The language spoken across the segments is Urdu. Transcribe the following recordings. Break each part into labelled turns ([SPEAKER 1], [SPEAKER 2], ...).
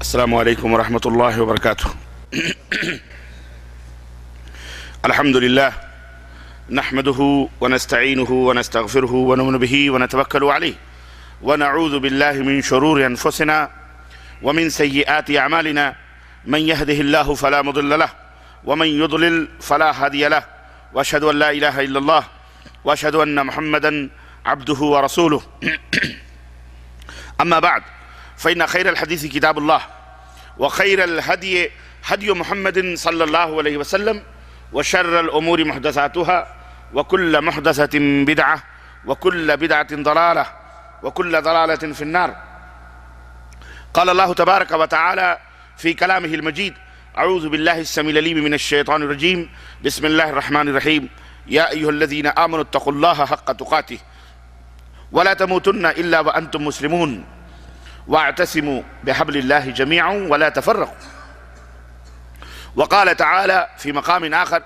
[SPEAKER 1] السلام عليكم ورحمة الله وبركاته. الحمد لله نحمده ونستعينه ونستغفره ونؤمن به ونتوكل عليه ونعوذ بالله من شرور أنفسنا ومن سيئات أعمالنا. من يهده الله فلا مضل له ومن يضلل فلا هادي له، وأشهد أن لا إله إلا الله وأشهد أن محمدا عبده ورسوله. أما بعد، فإن خير الحديث كتاب الله وخير الهدي هدي محمد صلى الله عليه وسلم، وشر الأمور محدثاتها وكل محدثة بدعة وكل بدعة ضلالة وكل ضلالة في النار. قال الله تبارك وتعالى في كلامه المجيد: أعوذ بالله السميع العليم من الشيطان الرجيم، بسم الله الرحمن الرحيم. يا أيها الذين آمنوا اتقوا الله حق تقاته ولا تموتن إلا وأنتم مسلمون واعتصموا بحبل الله جميعا ولا تفرقوا. وقال تعالى في مقام آخر: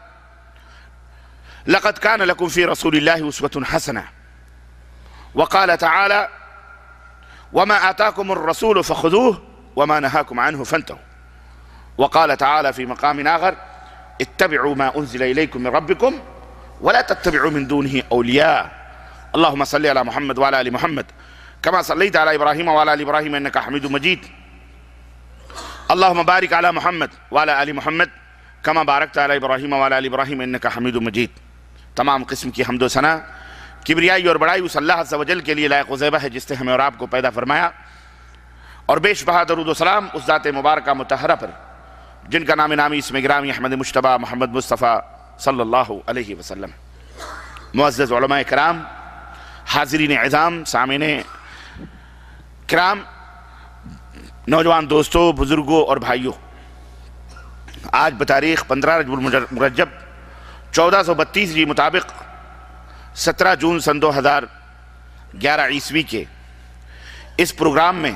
[SPEAKER 1] لقد كان لكم في رسول الله أسوة حسنة. وقال تعالى: وما آتاكم الرسول فخذوه وما نهاكم عنه فانتهوا. وقال تعالى في مقام آخر: اتبعوا ما أنزل إليكم من ربكم ولا تتبعوا من دونه أولياء. اللهم صل على محمد وعلى آل محمد كما صليت على إبراهيم وعلى آل إبراهيم إنك حميد مجيد. اللهم بارك على محمد وعلى آل محمد كما باركت على إبراهيم وعلى آل إبراهيم إنك حميد مجيد. تمام قسم کی حمد و ثنا، کبریائی اور بڑائی اس اللہ عز و جل کے لیے لائق و زیبہ ہے جس نے ہمیں اور آپ کو پیدا فرمایا، اور بیش بہا درود و سلام اس ذات مبارکہ مطہرہ پر جن کا نام نامی اسم گرامی احمد مجتبیٰ محمد مصطفیٰ صلی اللہ علیہ وسلم. معزز علماء کرام، حاضرین عظام، سامعین کرام، نوجوان دوستوں، بزرگوں اور بھائیوں، آج بتاریخ 15 رجب المرجب 1432 ہجری مطابق 17 جون سن 2011 عیسوی کے اس پروگرام میں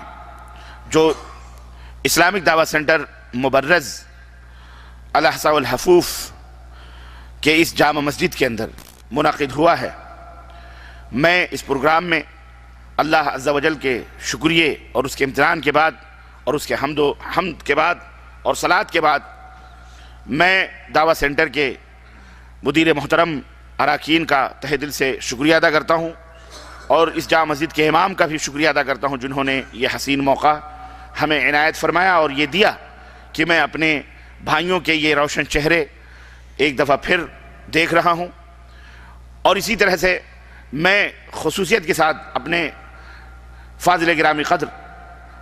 [SPEAKER 1] جو اسلامک دعوت سینٹر مبرز الاحساء والحفوف کے اس جامع مسجد کے اندر منعقد ہوا ہے، میں اس پروگرام میں اللہ عز و جل کے شکریے اور اس کے امتنان کے بعد اور اس کے حمد کے بعد اور صلات کے بعد میں دعوت سینٹر کے مدیر محترم اراکین کا تہ دل سے شکریہ ادا کرتا ہوں، اور اس جامع مسجد کے امام کا بھی شکریہ ادا کرتا ہوں جنہوں نے یہ حسین موقع ہمیں عنایت فرمایا اور یہ دیا کہ میں اپنے بھائیوں کے یہ روشن چہرے ایک دفعہ پھر دیکھ رہا ہوں. اور اسی طرح سے میں خصوصیت کے ساتھ اپنے فاضل گرامی قدر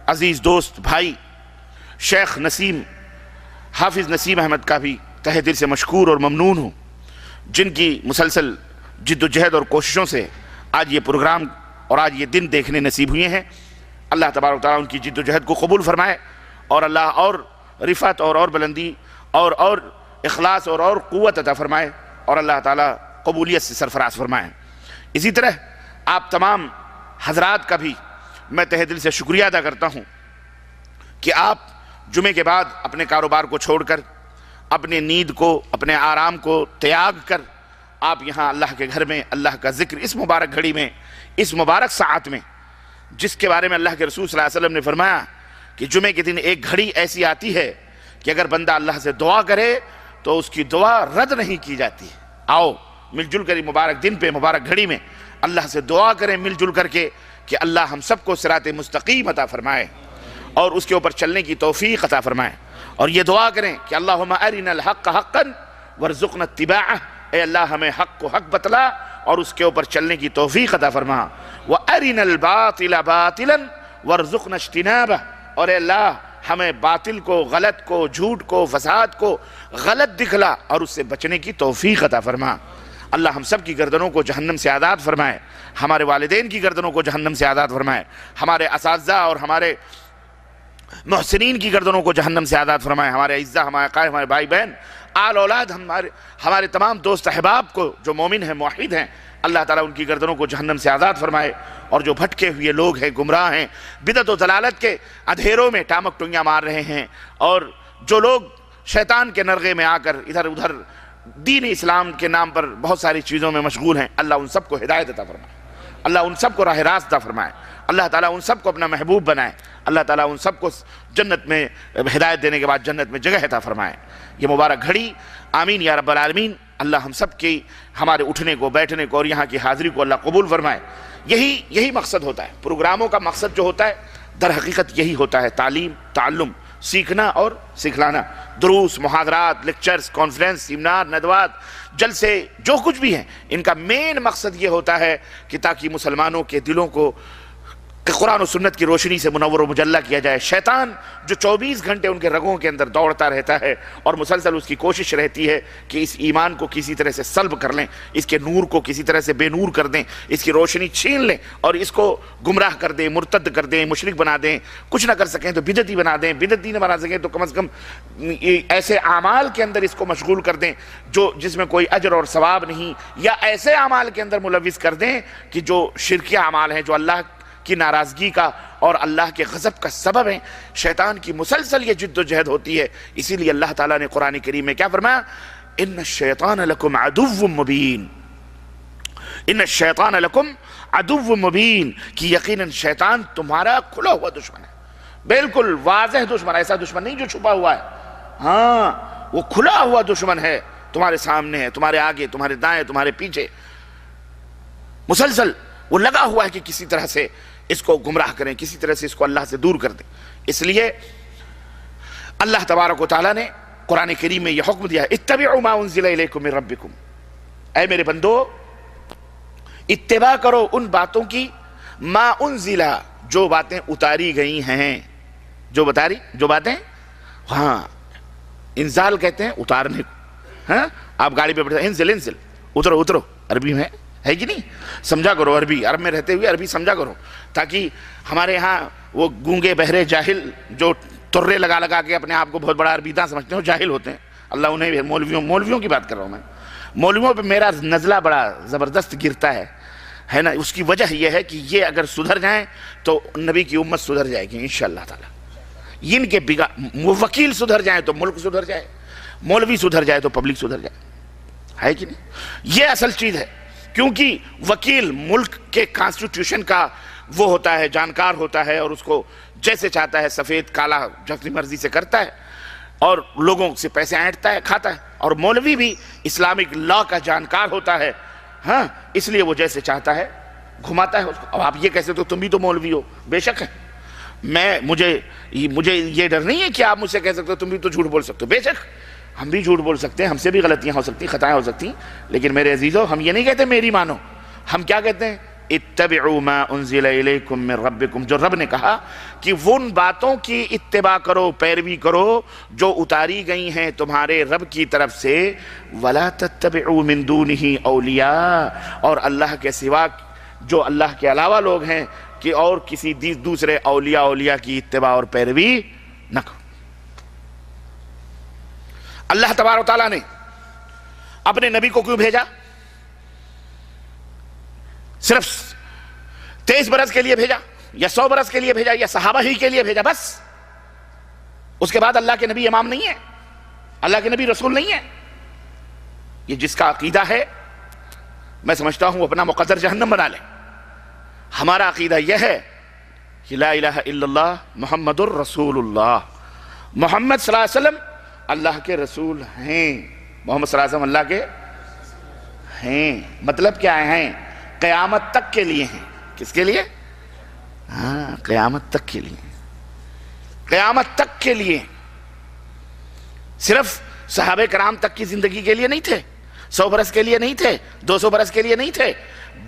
[SPEAKER 1] عزیز دوست بھائی شیخ نسیم حافظ نسیم احمد کا بھی تہ دل سے مشکور اور ممنون ہوں، جن کی مسلسل جد و جہد اور کوششوں سے آج یہ پروگرام اور آج یہ دن دیکھنے نصیب ہوئے ہیں. اللہ تبارک و تعالیٰ ان کی جد و جہد کو قبول فرمائے، اور اللہ اور رفعت اور بلندی اور اخلاص اور قوت عطا فرمائے، اور اللہ تعالیٰ قبولیت سے سرفراز فرمائے. اسی طرح آپ تمام حضرات کا بھی میں تہ دل سے شکریہ ادا کرتا ہوں کہ آپ جمعے کے بعد اپنے کاروبار کو چھوڑ کر، اپنے نیند کو، اپنے آرام کو تیاگ کر آپ یہاں اللہ کے گھر میں اللہ کا ذکر اس مبارک گھڑی میں، اس مبارک ساعت میں، جس کے بارے میں اللہ کے رسول صلی اللہ علیہ وسلم نے فرمایا کہ جمعے کے دن ایک گھڑی ایسی آتی ہے کہ اگر بندہ اللہ سے دعا کرے تو اس کی دعا رد نہیں کی جاتی. آؤ مل جل کر مبارک دن پہ، مبارک گھڑی میں اللہ سے دعا کریں مل جل کر کے کہ اللہ ہم سب کو صراط مستقیم عطا فرمائے اور اس کے اوپر چلنے کی توفیق عطا فرمائے. اور یہ دعا کریں کہ اللہم ارنا الحق حقا وارزقنا اتباعہ، اے اللہ ہمیں حق کو حق بتلا اور اس کے اوپر چلنے کی توفیق عطا فرما. وارنا الباطل باطلا وارزقنا اجتنابہ، اور اے اللہ ہمیں باطل کو، غلط کو، جھوٹ کو، فساد کو غلط دکھلا اور اس سے بچنے کی توفیق عطا فرما. اللہ ہم سب کی گردنوں کو جہنم سے آزاد فرمائے، ہمارے والدین کی گردنوں کو جہنم سے آزاد فرمائے، ہمارے اساتذہ اور ہمارے محسنین کی گردنوں کو جہنم سے آزاد فرمائے، ہمارے اعزہ، ہمارے قائد، ہمارے بھائی بہن، آل اولاد، ہمارے تمام دوست احباب کو جو مومن ہیں، موحد ہیں، اللہ تعالیٰ ان کی گردنوں کو جہنم سے آزاد فرمائے. اور جو بھٹکے ہوئے لوگ ہیں، گمراہ ہیں، بدعت و ضلالت کے اندھیروں میں ٹامک ٹنگیاں مار رہے ہیں، اور جو لوگ شیطان کے نرغے میں آ کر ادھر ادھر دین اسلام کے نام پر بہت ساری چیزوں میں مشغول ہیں، اللہ ان سب کو ہدایت عطا فرمائے، اللہ ان سب کو راہ راست عطا فرمائے، اللہ تعالیٰ ان سب کو اپنا محبوب بنائے، اللہ تعالیٰ ان سب کو جنت میں ہدایت دینے کے بعد جنت میں جگہ عطا فرمائے۔ یہ مبارک گھڑی، آمین یا رب العالمین، اللہ ہم سب کی ہمارے اٹھنے کو، بیٹھنے کو اور یہاں کی حاضری کو اللہ قبول فرمائے۔ یہی مقصد ہوتا ہے، پروگراموں کا مقصد جو ہوتا ہے در حقیقت یہی ہوتا ہے، تعلیم، تعلم، سیکھنا اور سکھلانا۔ دروس، محاضرات، لیکچرز، کانفرنس، سیمینار، ندوات، جلسے، جو کچھ بھی ہیں، ان کا مین مقصد یہ ہوتا ہے کہ تاکہ مسلمانوں کے دلوں کو قرآن و سنت کی روشنی سے منور و مجلہ کیا جائے۔ شیطان جو 24 گھنٹے ان کے رگوں کے اندر دوڑتا رہتا ہے اور مسلسل اس کی کوشش رہتی ہے کہ اس ایمان کو کسی طرح سے سلب کر لیں، اس کے نور کو کسی طرح سے بے نور کر دیں، اس کی روشنی چھین لیں اور اس کو گمراہ کر دیں، مرتد کر دیں، مشرک بنا دیں، کچھ نہ کر سکیں تو بدعتی بنا دیں، بدعتی نہ بنا سکیں تو کم از کم ایسے اعمال کے اندر اس کو مشغول کر دیں جس میں کوئی اجر اور ثواب نہیں، یا ایسے اعمال کے اندر ملوث کر دیں کہ جو شرکیہ اعمال ہیں، جو اللہ کی ناراضگی کا اور اللہ کے غضب کا سبب ہیں۔ شیطان کی مسلسل یہ جد و جہد ہوتی ہے، اسی لیے اللہ تعالیٰ نے قرآن کریم میں کیا فرمایا؟ ان الشیطان لکم عدو مبین، ان الشیطان لکم عدو مبین، کہ یقیناً شیطان تمہارا کھلا ہوا دشمن ہے، بالکل واضح دشمن، ایسا دشمن نہیں جو چھپا ہوا ہے، ہاں وہ کھلا ہوا دشمن ہے، تمہارے سامنے ہے، تمہارے آگے، تمہارے دائیں، تمہارے پیچھے، مسلسل وہ لگا ہوا ہے کہ کسی طرح سے اس کو گمراہ کریں، کسی طرح سے اس کو اللہ سے دور کر دیں۔ اس لیے اللہ تبارک و تعالیٰ نے قرآن کریم میں یہ حکم دیا ہے، اتبعوا ما انزل الیکم من ربکم، اے میرے بندو اتباع کرو ان باتوں کی، ما انزل، جو باتیں اتاری گئی ہیں، جو باتیں، ہاں انزال کہتے ہیں اتارنے کو، ہاں آپ گاڑی پہ بیٹھے انزل، اترو، عربی میں ہے کہ نہیں؟ سمجھا کرو عربی، عرب میں رہتے ہوئے عربی سمجھا کرو، تاکہ ہمارے ہاں وہ گونگے بہرے جاہل جو ترے لگا کے اپنے آپ کو بہت بڑا عربی داں سمجھتے ہیں، جاہل ہوتے ہیں، اللہ انہیں بھی، مولویوں کی بات کر رہا ہوں میں، مولویوں پہ میرا نزلہ بڑا زبردست گرتا ہے نا، اس کی وجہ یہ ہے کہ یہ اگر سدھر جائیں تو نبی کی امت سدھر جائے گی انشاءاللہ تعالی، ان کے وکیل سدھر جائیں تو ملک سدھر جائے، مولوی سدھر جائے تو پبلک سدھر جائے، ہے کہ نہیں؟ یہ اصل چیز ہے، کیونکہ وکیل ملک کے کانسٹیٹیوشن کا وہ ہوتا ہے، جانکار ہوتا ہے، اور اس کو جیسے چاہتا ہے سفید کالا اپنی مرضی سے کرتا ہے اور لوگوں سے پیسے اینٹتا ہے، کھاتا ہے، اور مولوی بھی اسلامک لا کا جانکار ہوتا ہے، ہاں اس لیے وہ جیسے چاہتا ہے گھماتا ہے اس کو۔ اب آپ یہ کہتے تو تم بھی تو مولوی ہو، بے شک ہے، مجھے یہ ڈر نہیں ہے کہ آپ مجھ سے کہہ سکتے ہو تم بھی تو جھوٹ بول سکتے ہو، بے شک ہم بھی جھوٹ بول سکتے ہیں، ہم سے بھی غلطیاں ہو سکتی ہیں، خطائیں ہو سکتی ہیں، لیکن میرے عزیزو ہم یہ نہیں کہتے میری مانو، ہم کیا کہتے ہیں؟ اتبعوا ما انزل الیکم من ربکم، جو رب نے کہا کہ ان باتوں کی اتباع کرو، پیروی کرو جو اتاری گئی ہیں تمہارے رب کی طرف سے، ولا تتبعوا من دونہ اولیاء، اور اللہ کے سوا جو اللہ کے علاوہ لوگ ہیں کہ اور کسی دوسرے اولیاء کی اتباع اور پیروی نہ کرو۔ اللہ تبارک و تعالیٰ نے اپنے نبی کو کیوں بھیجا؟ صرف 23 برس کے لیے بھیجا یا 100 برس کے لیے بھیجا یا صحابہ ہی کے لیے بھیجا بس؟ اس کے بعد اللہ کے نبی امام نہیں ہے، اللہ کے نبی رسول نہیں ہے؟ یہ جس کا عقیدہ ہے میں سمجھتا ہوں اپنا مقدر جہنم بنا لے۔ ہمارا عقیدہ یہ ہے کہ لا الہ الا اللہ محمد الرسول اللہ، محمد صلی اللہ علیہ وسلم اللہ کے رسول ہیں، محمد صلی اللہ علیہ وسلم اللہ کے ہیں، مطلب کیا ہیں؟ قیامت تک کے لیے ہیں۔ کس کے لیے؟ ہاں قیامت تک کے لیے، قیامت تک کے لیے، صرف صحابہ کرام تک کی زندگی کے لیے نہیں تھے، 100 برس کے لیے نہیں تھے، 200 برس کے لیے نہیں تھے،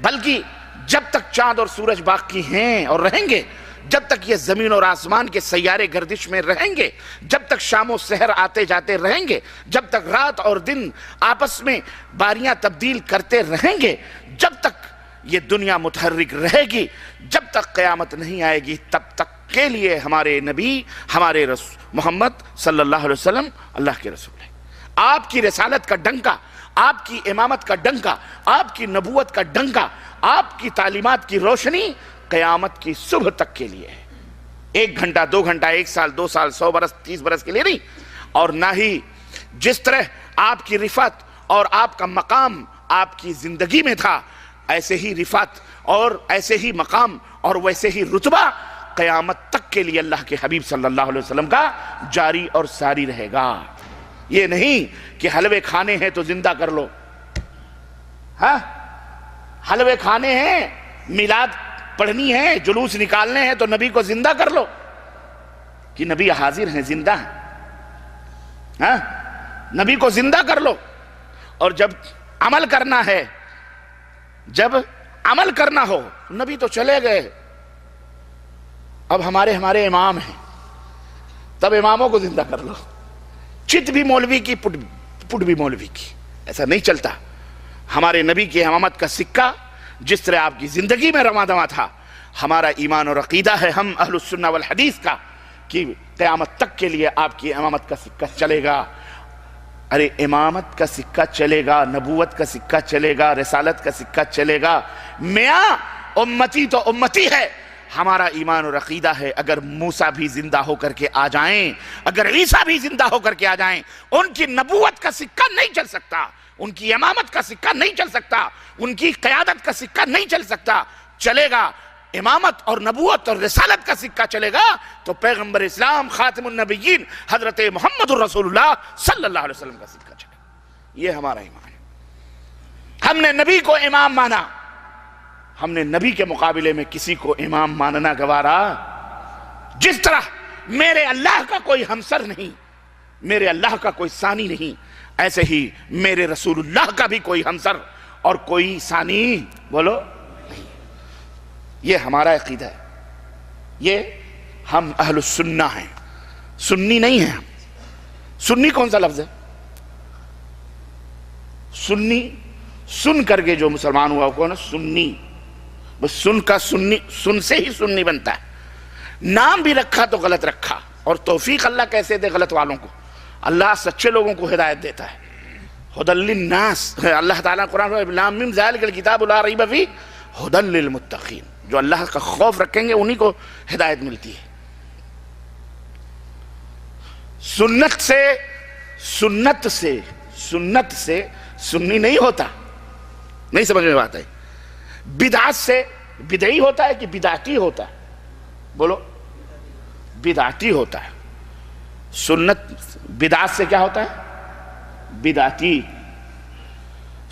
[SPEAKER 1] بلکہ جب تک چاند اور سورج باقی ہیں اور رہیں گے، جب تک یہ زمین اور آسمان کے سیارے گردش میں رہیں گے، جب تک شام و سحر آتے جاتے رہیں گے، جب تک رات اور دن آپس میں باریاں تبدیل کرتے رہیں گے، جب تک یہ دنیا متحرک رہے گی، جب تک قیامت نہیں آئے گی، تب تک کے لیے ہمارے نبی، ہمارے رسول محمد صلی اللہ علیہ وسلم اللہ کے رسول ہیں۔ آپ کی رسالت کا ڈنکا، آپ کی امامت کا ڈنکا، آپ کی نبوت کا ڈنکا، آپ کی تعلیمات کی روشنی قیامت کی صبح تک کے لیے ہے، 1 گھنٹہ 2 گھنٹہ 1 سال 2 سال 100 برس 30 برس کے لیے نہیں، اور نہ ہی جس طرح آپ کی رفعت اور آپ کا مقام آپ کی زندگی میں تھا، ایسے ہی رفعت اور ایسے ہی مقام اور ویسے ہی رتبہ قیامت تک کے لیے اللہ کے حبیب صلی اللہ علیہ وسلم کا جاری اور ساری رہے گا۔ یہ نہیں کہ حلوے کھانے ہیں تو زندہ کر لو، ہاں حلوے کھانے ہیں، میلاد پڑھنی ہے، جلوس نکالنے ہیں تو نبی کو زندہ کر لو، کہ نبی حاضر ہیں، زندہ ہیں، ہاں نبی کو زندہ کر لو۔ اور جب عمل کرنا ہے، جب عمل کرنا ہو، نبی تو چلے گئے، اب ہمارے امام ہیں، تب اماموں کو زندہ کر لو۔ چت بھی مولوی کی، پٹ بھی مولوی کی، ایسا نہیں چلتا۔ ہمارے نبی کی امامت کا سکہ جس طرح آپ کی زندگی میں رواں دواں تھا، ہمارا ایمان اور عقیدہ ہے ہم اہل السنہ والحدیث کا، کہ قیامت تک کے لیے آپ کی امامت کا سکہ چلے گا۔ ارے امامت کا سکہ چلے گا، نبوت کا سکہ چلے گا، رسالت کا سکہ چلے گا، میاں امتی تو امتی ہے۔ ہمارا ایمان اور عقیدہ ہے اگر موسیٰ بھی زندہ ہو کر کے آ جائیں، اگر عیسیٰ بھی زندہ ہو کر کے آ جائیں، ان کی نبوت کا سکہ نہیں چل سکتا، ان کی امامت کا سکہ نہیں چل سکتا، ان کی قیادت کا سکہ نہیں چل سکتا۔ چلے گا امامت اور نبوت اور رسالت کا سکہ چلے گا تو پیغمبر اسلام خاتم النبیین حضرت محمد الرسول اللہ صلی اللہ علیہ وسلم کا سکہ چلے گا۔ یہ ہمارا ایمان ہے۔ ہم نے نبی کو امام مانا، ہم نے نبی کے مقابلے میں کسی کو امام ماننا گوارا۔ جس طرح میرے اللہ کا کوئی ہمسر نہیں، میرے اللہ کا کوئی ثانی نہیں، ایسے ہی میرے رسول اللہ کا بھی کوئی ہمسر اور کوئی ثانی بولو نہیں۔ یہ ہمارا عقیدہ ہے، یہ ہم اہل السنہ ہیں، سنی نہیں ہیں ہم۔ سنی کون سا لفظ ہے؟ سنی سن کر کے جو مسلمان ہوا کون ہے؟ سنی، بس سن کا سنی، سن سے ہی سنی بنتا ہے۔ نام بھی رکھا تو غلط رکھا، اور توفیق اللہ کیسے دے غلط والوں کو؟ اللہ سچے لوگوں کو ہدایت دیتا ہے۔ ہدی للناس، اللہ تعالیٰ قرآن میں لام میم ذالک الکتاب لا ریب فیہ ہدی للمتقین، جو اللہ کا خوف رکھیں گے انہی کو ہدایت ملتی ہے۔ سنت سے سنی نہیں ہوتا، نہیں سمجھ میں بات ہے۔ بدعت سے بدعی ہوتا ہے کہ بدعتی ہوتا ہے؟ بولو بدعتی ہوتا ہے۔ سنت بدعت سے کیا ہوتا ہے؟ بدعتی۔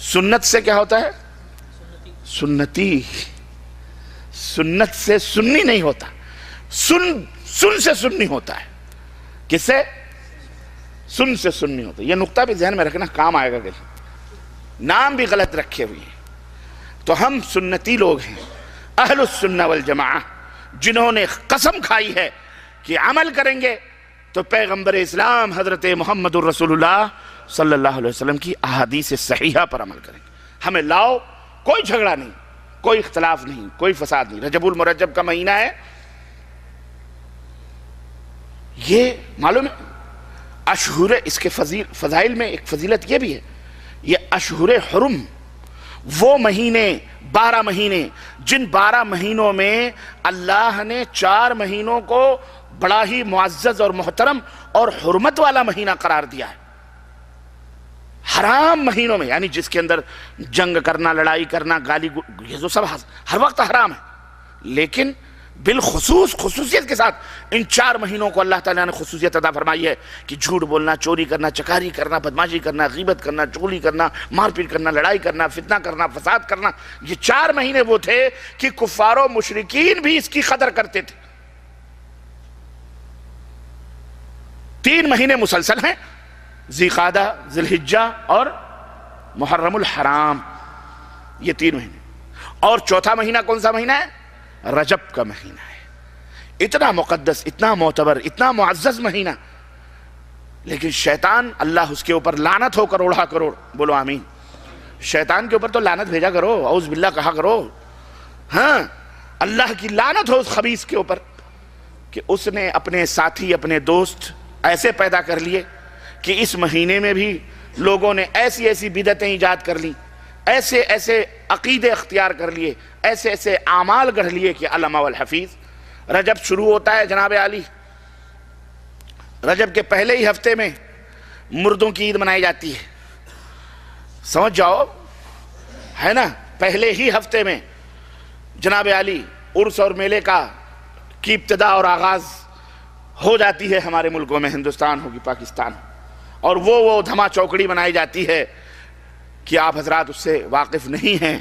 [SPEAKER 1] سنت سے کیا ہوتا ہے؟ سنتی۔ سنت سے سنی نہیں ہوتا، سن سے سنی ہوتا ہے۔ کس سے؟ سن سے سنی ہوتا ہے۔ یہ نقطہ بھی ذہن میں رکھنا، کام آئے گا کہ نام بھی غلط رکھے ہوئے ہیں۔ تو ہم سنتی لوگ ہیں، اہل السنہ والجماعہ، جنہوں نے قسم کھائی ہے کہ عمل کریں گے تو پیغمبر اسلام حضرت محمد الرسول اللہ صلی اللہ علیہ وسلم کی احادیث صحیحہ پر عمل کریں گے۔ ہمیں لاؤ، کوئی جھگڑا نہیں، کوئی اختلاف نہیں، کوئی فساد نہیں۔ رجب المرجب کا مہینہ ہے، یہ معلوم ہے اشہر، اس کے فضائل میں ایک فضیلت یہ بھی ہے، یہ اشہر حرم، وہ مہینے 12 مہینے، جن 12 مہینوں میں اللہ نے 4 مہینوں کو بڑا ہی معزز اور محترم اور حرمت والا مہینہ قرار دیا ہے۔ حرام مہینوں میں، یعنی جس کے اندر جنگ کرنا، لڑائی کرنا، گالی، یہ جو سب ہر وقت حرام ہے، لیکن بالخصوص خصوصیت کے ساتھ ان 4 مہینوں کو اللہ تعالیٰ نے خصوصیت عطا فرمائی ہے کہ جھوٹ بولنا، چوری کرنا، چکاری کرنا، بدماشی کرنا، غیبت کرنا، چغلی کرنا، مار پیٹ کرنا، لڑائی کرنا، فتنہ کرنا، فساد کرنا، یہ 4 مہینے وہ تھے کہ کفار و مشرکین بھی اس کی قدر کرتے تھے۔ 3 مہینے مسلسل ہیں، ذی قعدہ، ذی الحجہ اور محرم الحرام، یہ 3 مہینے۔ اور چوتھا مہینہ کون سا مہینہ ہے؟ رجب کا مہینہ ہے۔ اتنا مقدس، اتنا معتبر، اتنا معزز مہینہ، لیکن شیطان، اللہ اس کے اوپر لعنت ہو کروڑا کروڑ، بولو آمین۔ شیطان کے اوپر تو لعنت بھیجا کرو، اعوذ باللہ کہا کرو، ہاں اللہ کی لعنت ہو اس خبیث کے اوپر کہ اس نے اپنے ساتھی، اپنے دوست ایسے پیدا کر لیے کہ اس مہینے میں بھی لوگوں نے ایسی ایسی بدعتیں ایجاد کر لی، ایسے ایسے عقیدے اختیار کر لیے، ایسے ایسے اعمال گڑھ لیے کہ علامہ والحفیظ۔ رجب شروع ہوتا ہے جناب علی، رجب کے پہلے ہی ہفتے میں مردوں کی عید منائی جاتی ہے، سمجھ جاؤ، ہے نا؟ پہلے ہی ہفتے میں جناب علی عرس اور میلے کی ابتدا اور آغاز ہو جاتی ہے ہمارے ملکوں میں، ہندوستان ہو کہ پاکستان ہو، اور وہ دھما چوکڑی بنائی جاتی ہے کہ آپ حضرات اس سے واقف نہیں ہیں۔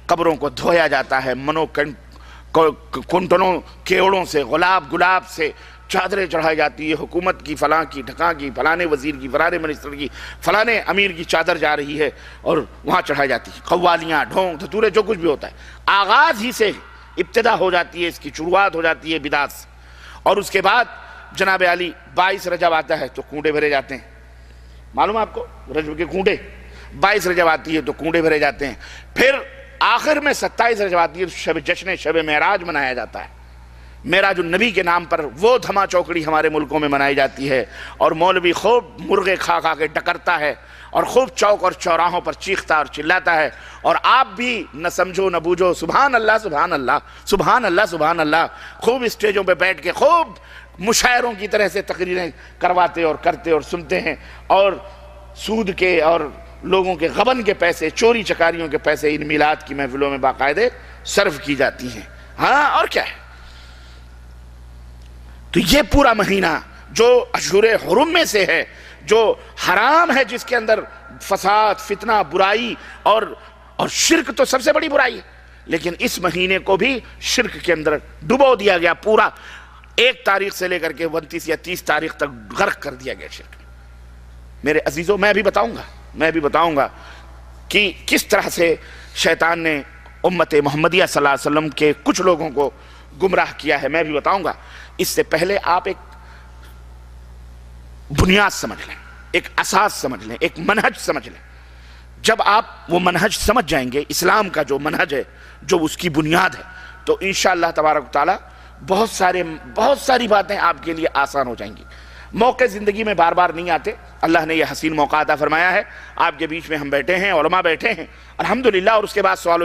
[SPEAKER 1] قبروں کو دھویا جاتا ہے، کنٹنوں کیوڑوں سے، گلاب سے چادریں چڑھائی جاتی ہے، حکومت کی فلاں کی ڈھکاں کی فلانے وزیر کی فلانے منسٹر کی فلانے امیر کی چادر جا رہی ہے اور وہاں چڑھائی جاتی ہے، قوالیاں، ڈھونگ دھتورے، جو کچھ بھی ہوتا ہے، آغاز ہی سے ابتدا ہو جاتی ہے، اس کی شروعات ہو جاتی ہے بدعت سے۔ اور اس کے بعد جناب علی 22 رجب آتا ہے تو کنڈے بھرے جاتے ہیں، معلوم ہے آپ کو رجب کے کنڈے، 22 رجب آتی ہے تو کنڈے بھرے جاتے ہیں، پھر آخر میں 27 رجب آتی ہے تو شب معراج منایا جاتا ہے، معراج النبی کے نام پر وہ دھما چوکڑی ہمارے ملکوں میں منائی جاتی ہے، اور مولوی خوب مرغے کھا کے ڈکرتا ہے اور خوب چوک اور چوراہوں پر چیختا اور چلاتا ہے، اور آپ بھی نہ سمجھو نہ بوجھو، سبحان اللہ سبحان اللہ سبحان اللہ سبحان اللہ، خوب اسٹیجوں پہ بیٹھ کے خوب مشاعروں کی طرح سے تقریریں کرواتے اور کرتے اور سنتے ہیں، اور سود کے اور لوگوں کے غبن کے پیسے، چوری چکاریوں کے پیسے ان میلاد کی محفلوں میں باقاعدے صرف کی جاتی ہیں۔ ہاں اور کیا ہے؟ تو یہ پورا مہینہ جو اشہر حرم میں سے ہے، جو حرام ہے، جس کے اندر فساد، فتنہ، برائی اور شرک تو سب سے بڑی برائی ہے، لیکن اس مہینے کو بھی شرک کے اندر ڈبو دیا گیا، پورا 1 تاریخ سے لے کر کے 29 یا 30 تاریخ تک غرق کر دیا گیا شرک۔ میرے عزیزوں، میں بھی بتاؤں گا کہ کس طرح سے شیطان نے امت محمدیہ صلی اللہ علیہ وسلم کے کچھ لوگوں کو گمراہ کیا ہے، میں بھی بتاؤں گا۔ اس سے پہلے آپ ایک بنیاد سمجھ لیں، ایک اساس سمجھ لیں، ایک منہج سمجھ لیں۔ جب آپ وہ منہج سمجھ جائیں گے، اسلام کا جو منہج ہے، جو اس کی بنیاد ہے، تو انشاءاللہ تبارک و تعالی بہت ساری باتیں آپ کے لیے آسان ہو جائیں گی۔ موقع زندگی میں بار بار نہیں آتے، اللہ نے یہ حسین موقع عطا فرمایا ہے، آپ کے بیچ میں ہم بیٹھے ہیں، علماء بیٹھے ہیں الحمدللہ، اور اس کے بعد سوال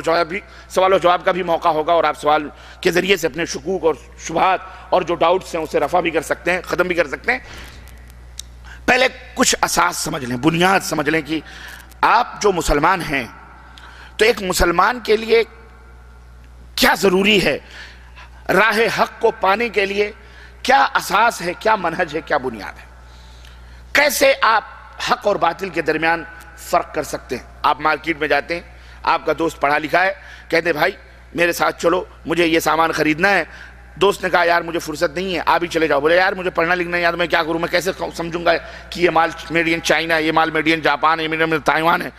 [SPEAKER 1] و جواب کا بھی موقع ہوگا، اور آپ سوال کے ذریعے سے اپنے شکوک اور شبہات اور جو ڈاؤٹس ہیں اسے رفع بھی کر سکتے ہیں، ختم بھی کر سکتے ہیں۔ پہلے کچھ اساس سمجھ لیں، بنیاد سمجھ لیں کہ آپ جو مسلمان ہیں تو ایک مسلمان کے لیے کیا ضروری ہے، راہ حق کو پانے کے لیے کیا اساس ہے، کیا منہج ہے، کیا بنیاد ہے، کیسے آپ حق اور باطل کے درمیان فرق کر سکتے ہیں۔ آپ مارکیٹ میں جاتے ہیں، آپ کا دوست پڑھا لکھا ہے، کہتے ہیں بھائی میرے ساتھ چلو، مجھے یہ سامان خریدنا ہے۔ دوست نے کہا یار مجھے فرصت نہیں ہے، آپ ہی چلے جاؤ۔ بولے یار مجھے پڑھنا لکھنا ہے، یار میں کیا کروں، میں کیسے سمجھوں گا کہ یہ مال میڈ ان چائنا ہے، یہ مال میڈ ان جاپان ہے، یہ میڈ تائیوان ہے۔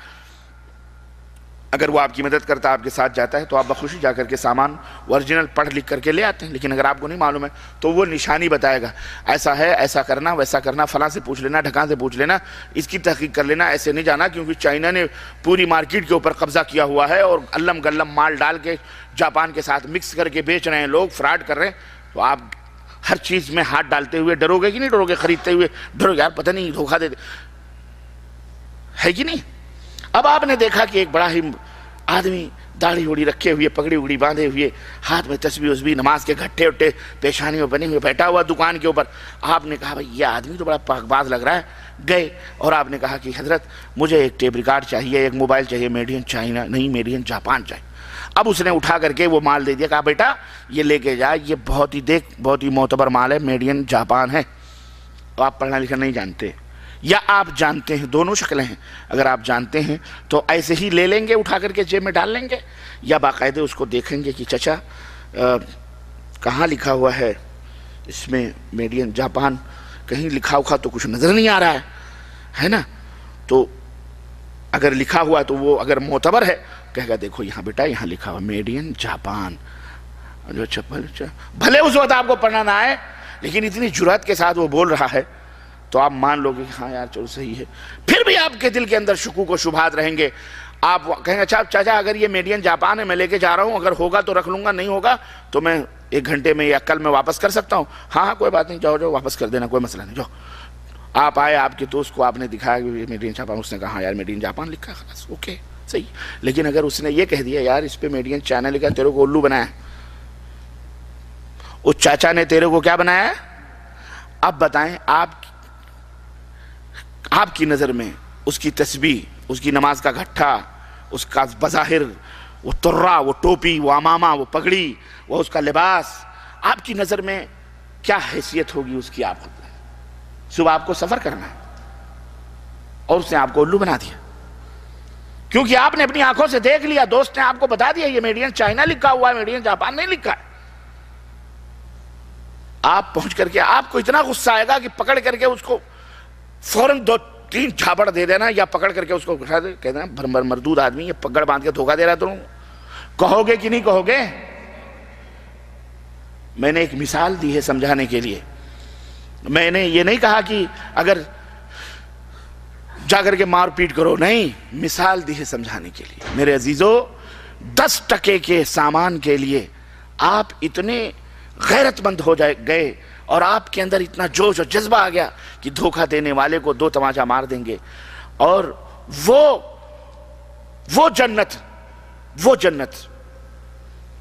[SPEAKER 1] اگر وہ آپ کی مدد کرتا ہے، آپ کے ساتھ جاتا ہے، تو آپ بخوشی جا کر کے سامان اوریجنل پڑھ لکھ کر کے لے آتے ہیں۔ لیکن اگر آپ کو نہیں معلوم ہے تو وہ نشانی بتائے گا، ایسا ہے، ایسا کرنا، ویسا کرنا، فلاں سے پوچھ لینا، ڈھکاں سے پوچھ لینا، اس کی تحقیق کر لینا، ایسے نہیں جانا، کیونکہ چائنا نے پوری مارکیٹ کے اوپر قبضہ کیا ہوا ہے اور علم گلم مال ڈال کے جاپان کے ساتھ مکس کر کے بیچ رہے ہیں، لوگ فراڈ کر رہے ہیں۔ تو آپ ہر چیز میں ہاتھ ڈالتے ہوئے ڈرو گے کہ نہیں ڈرو گے؟ خریدتے ہوئے ڈرو گے، یار پتہ نہیں دھوکہ دے ہے کہ نہیں؟ اب آپ نے دیکھا کہ ایک بڑا ہی آدمی داڑھی اڑی رکھے ہوئے، پگڑی اڑی باندھے ہوئے، ہاتھ میں تسبیح وسبیح، نماز کے گھٹے وٹے پیشانیوں بنے ہوئے بیٹھا ہوا دکان کے اوپر۔ آپ نے کہا بھائی یہ آدمی تو بڑا پاک باز لگ رہا ہے۔ گئے اور آپ نے کہا کہ حضرت مجھے ایک ٹیپ ریکارڈ چاہیے، ایک موبائل چاہیے، میڈ ان چائنا نہیں، میڈ ان جاپان چاہیے۔ اب اس نے اٹھا کر کے وہ مال دے دیا، کہا بیٹا یہ لے کے جا، یہ بہت ہی معتبر مال ہے، میڈ ان جاپان ہے۔ تو آپ پڑھنا لکھنا نہیں جانتے، یا آپ جانتے ہیں، دونوں شکلیں ہیں۔ اگر آپ جانتے ہیں تو ایسے ہی لے لیں گے، اٹھا کر کے جیب میں ڈال لیں گے، یا باقاعدہ اس کو دیکھیں گے کہ چچا کہاں لکھا ہوا ہے اس میں میڈ ان جاپان، کہیں لکھا ہوا تو کچھ نظر نہیں آ رہا ہے نا؟ تو اگر لکھا ہوا تو وہ اگر معتبر ہے کہے گا دیکھو یہاں بیٹا یہاں لکھا ہوا میڈ ان جاپان۔ بھلے اس وقت آپ کو پڑھنا نہ آئے، لیکن اتنی جرات کے ساتھ وہ بول رہا ہے تو آپ مان لو گے کہ ہاں یار چلو صحیح ہے۔ پھر بھی آپ کے دل کے اندر شکوک و شبہات رہیں گے، آپ کہیں گے اچھا چاچا اگر یہ میڈ ان جاپان ہے میں لے کے جا رہا ہوں، اگر ہوگا تو رکھ لوں گا، نہیں ہوگا تو میں 1 گھنٹے میں یا کل میں واپس کر سکتا ہوں۔ ہاں کوئی بات نہیں، جاؤ واپس کر دینا، کوئی مسئلہ نہیں، جاؤ۔ آپ آئے، آپ کے دوست کو آپ نے دکھایا کہ میڈ ان جاپان، اس نے کہا ہاں یار میڈ ان جاپان لکھا ہے، خلاص اوکے صحیح۔ لیکن اگر اس نے یہ کہہ دیا یار اس پہ میڈ ان چائنا لکھا ہے، تیرے کو الو بنایا، اس چاچا نے تیرے کو کیا بنایا ہے؟ اب بتائیں آپ کی نظر میں اس کی تسبیح، اس کی نماز کا گھٹا، اس کا بظاہر وہ ترا، وہ ٹوپی، وہ امامہ، وہ پگڑی، وہ اس کا لباس، آپ کی نظر میں کیا حیثیت ہوگی اس کی؟ آپ خود صبح آپ کو سفر کرنا ہے اور اس نے آپ کو الو بنا دیا، کیونکہ آپ نے اپنی آنکھوں سے دیکھ لیا، دوست نے آپ کو بتا دیا یہ میڈ ان چائنا لکھا ہوا ہے، میڈ ان جاپان نہیں لکھا ہے۔ آپ پہنچ کر کے آپ کو اتنا غصہ آئے گا کہ پکڑ کر کے اس کو فوراً 2-3 جھاپڑ دے دینا، یا پکڑ کر کے اس کو اٹھا دے، کہہ دینا مردود آدمی یہ پگڑ باندھ کے دھوکہ دے رہا ہے تم۔ کہو گے کہ نہیں کہو گے؟ میں نے ایک مثال دی ہے سمجھانے کے لیے، میں نے یہ نہیں کہا کہ اگر جا کر کے مار پیٹ کرو، نہیں، مثال دی ہے سمجھانے کے لیے۔ میرے عزیزو، 10 ٹکے کے سامان کے لیے آپ اتنے غیرت مند ہو گئے اور آپ کے اندر اتنا جوش اور جذبہ آ گیا کہ دھوکہ دینے والے کو 2 تماچا مار دیں گے، اور وہ جنت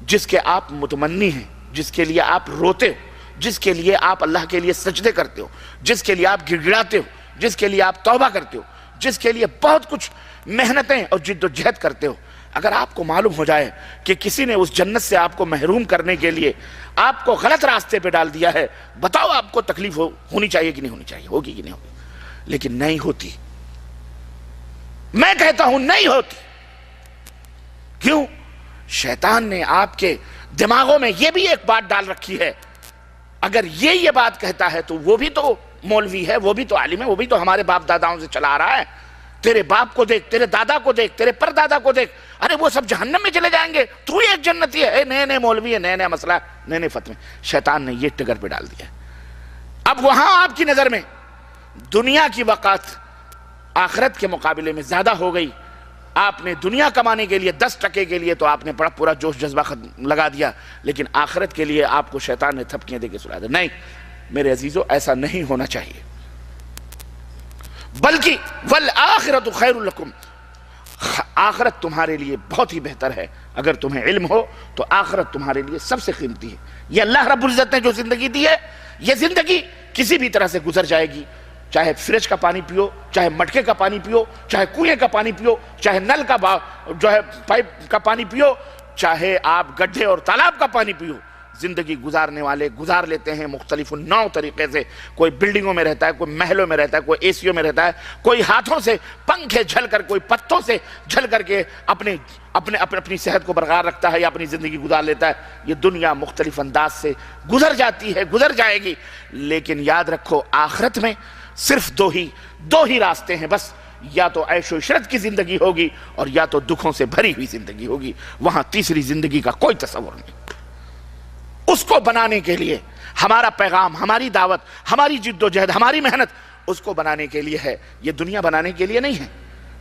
[SPEAKER 1] جس کے آپ متمنی ہیں، جس کے لیے آپ روتے ہو، جس کے لیے آپ اللہ کے لیے سجدے کرتے ہو، جس کے لیے آپ گڑ گڑاتے ہو، جس کے لیے آپ توبہ کرتے ہو، جس کے لیے بہت کچھ محنتیں اور جد و جہد کرتے ہو، اگر آپ کو معلوم ہو جائے کہ کسی نے اس جنت سے آپ کو محروم کرنے کے لیے آپ کو غلط راستے پہ ڈال دیا ہے، بتاؤ آپ کو تکلیف ہونی چاہیے کہ نہیں ہونی چاہیے؟ ہوگی کہ نہیں ہوگی؟ لیکن نہیں ہوتی، میں کہتا ہوں نہیں ہوتی۔ کیوں؟ شیطان نے آپ کے دماغوں میں یہ بھی ایک بات ڈال رکھی ہے، اگر یہ بات کہتا ہے تو وہ بھی تو مولوی ہے، وہ بھی تو عالم ہے، وہ بھی تو ہمارے باپ داداؤں سے چلا آ رہا ہے، تیرے باپ کو دیکھ، تیرے دادا کو دیکھ، تیرے پردادا کو دیکھ، ارے وہ سب جہنم میں چلے جائیں گے، تو ہی ایک جنتی ہے، نئے مولوی ہے، نئے مسئلہ، نئے فتوے۔ شیطان نے یہ ٹگر پہ ڈال دیا۔ اب وہاں آپ کی نظر میں دنیا کی وقت آخرت کے مقابلے میں زیادہ ہو گئی، آپ نے دنیا کمانے کے لیے 10 ٹکے کے لیے تو آپ نے بڑا پورا جوش جذبہ لگا دیا، لیکن آخرت کے لیے آپ کو شیطان نے تھپکیاں دے کے سلا دیا۔ نہیں میرے عزیزو، ایسا نہیں ہونا چاہیے، بلکہ والآخرۃ خیر لکم، آخرت تمہارے لیے بہت ہی بہتر ہے۔ اگر تمہیں علم ہو تو آخرت تمہارے لیے سب سے قیمتی ہے۔ یہ اللہ رب العزت نے جو زندگی دی ہے، یہ زندگی کسی بھی طرح سے گزر جائے گی، چاہے فریج کا پانی پیو، چاہے مٹکے کا پانی پیو، چاہے کنویں کا پانی پیو، چاہے نل کا پائپ کا پانی پیو، چاہے آپ گڈھے اور تالاب کا پانی پیو، زندگی گزارنے والے گزار لیتے ہیں مختلف نوع طریقے سے۔ کوئی بلڈنگوں میں رہتا ہے، کوئی محلوں میں رہتا ہے، کوئی ایسیوں میں رہتا ہے، کوئی ہاتھوں سے پنکھے جھل کر، کوئی پتوں سے جھل کر کے اپنی صحت کو برقرار رکھتا ہے یا اپنی زندگی گزار لیتا ہے۔ یہ دنیا مختلف انداز سے گزر جاتی ہے، گزر جائے گی، لیکن یاد رکھو آخرت میں صرف دو ہی راستے ہیں بس، یا تو عیش و عشرت کی زندگی ہوگی اور یا تو دکھوں سے بھری ہوئی زندگی ہوگی، وہاں تیسری زندگی کا کوئی تصور نہیں۔ اس کو بنانے کے لیے ہمارا پیغام، ہماری دعوت، ہماری جد و جہد، ہماری محنت اس کو بنانے کے لیے ہے، یہ دنیا بنانے کے لیے نہیں ہے۔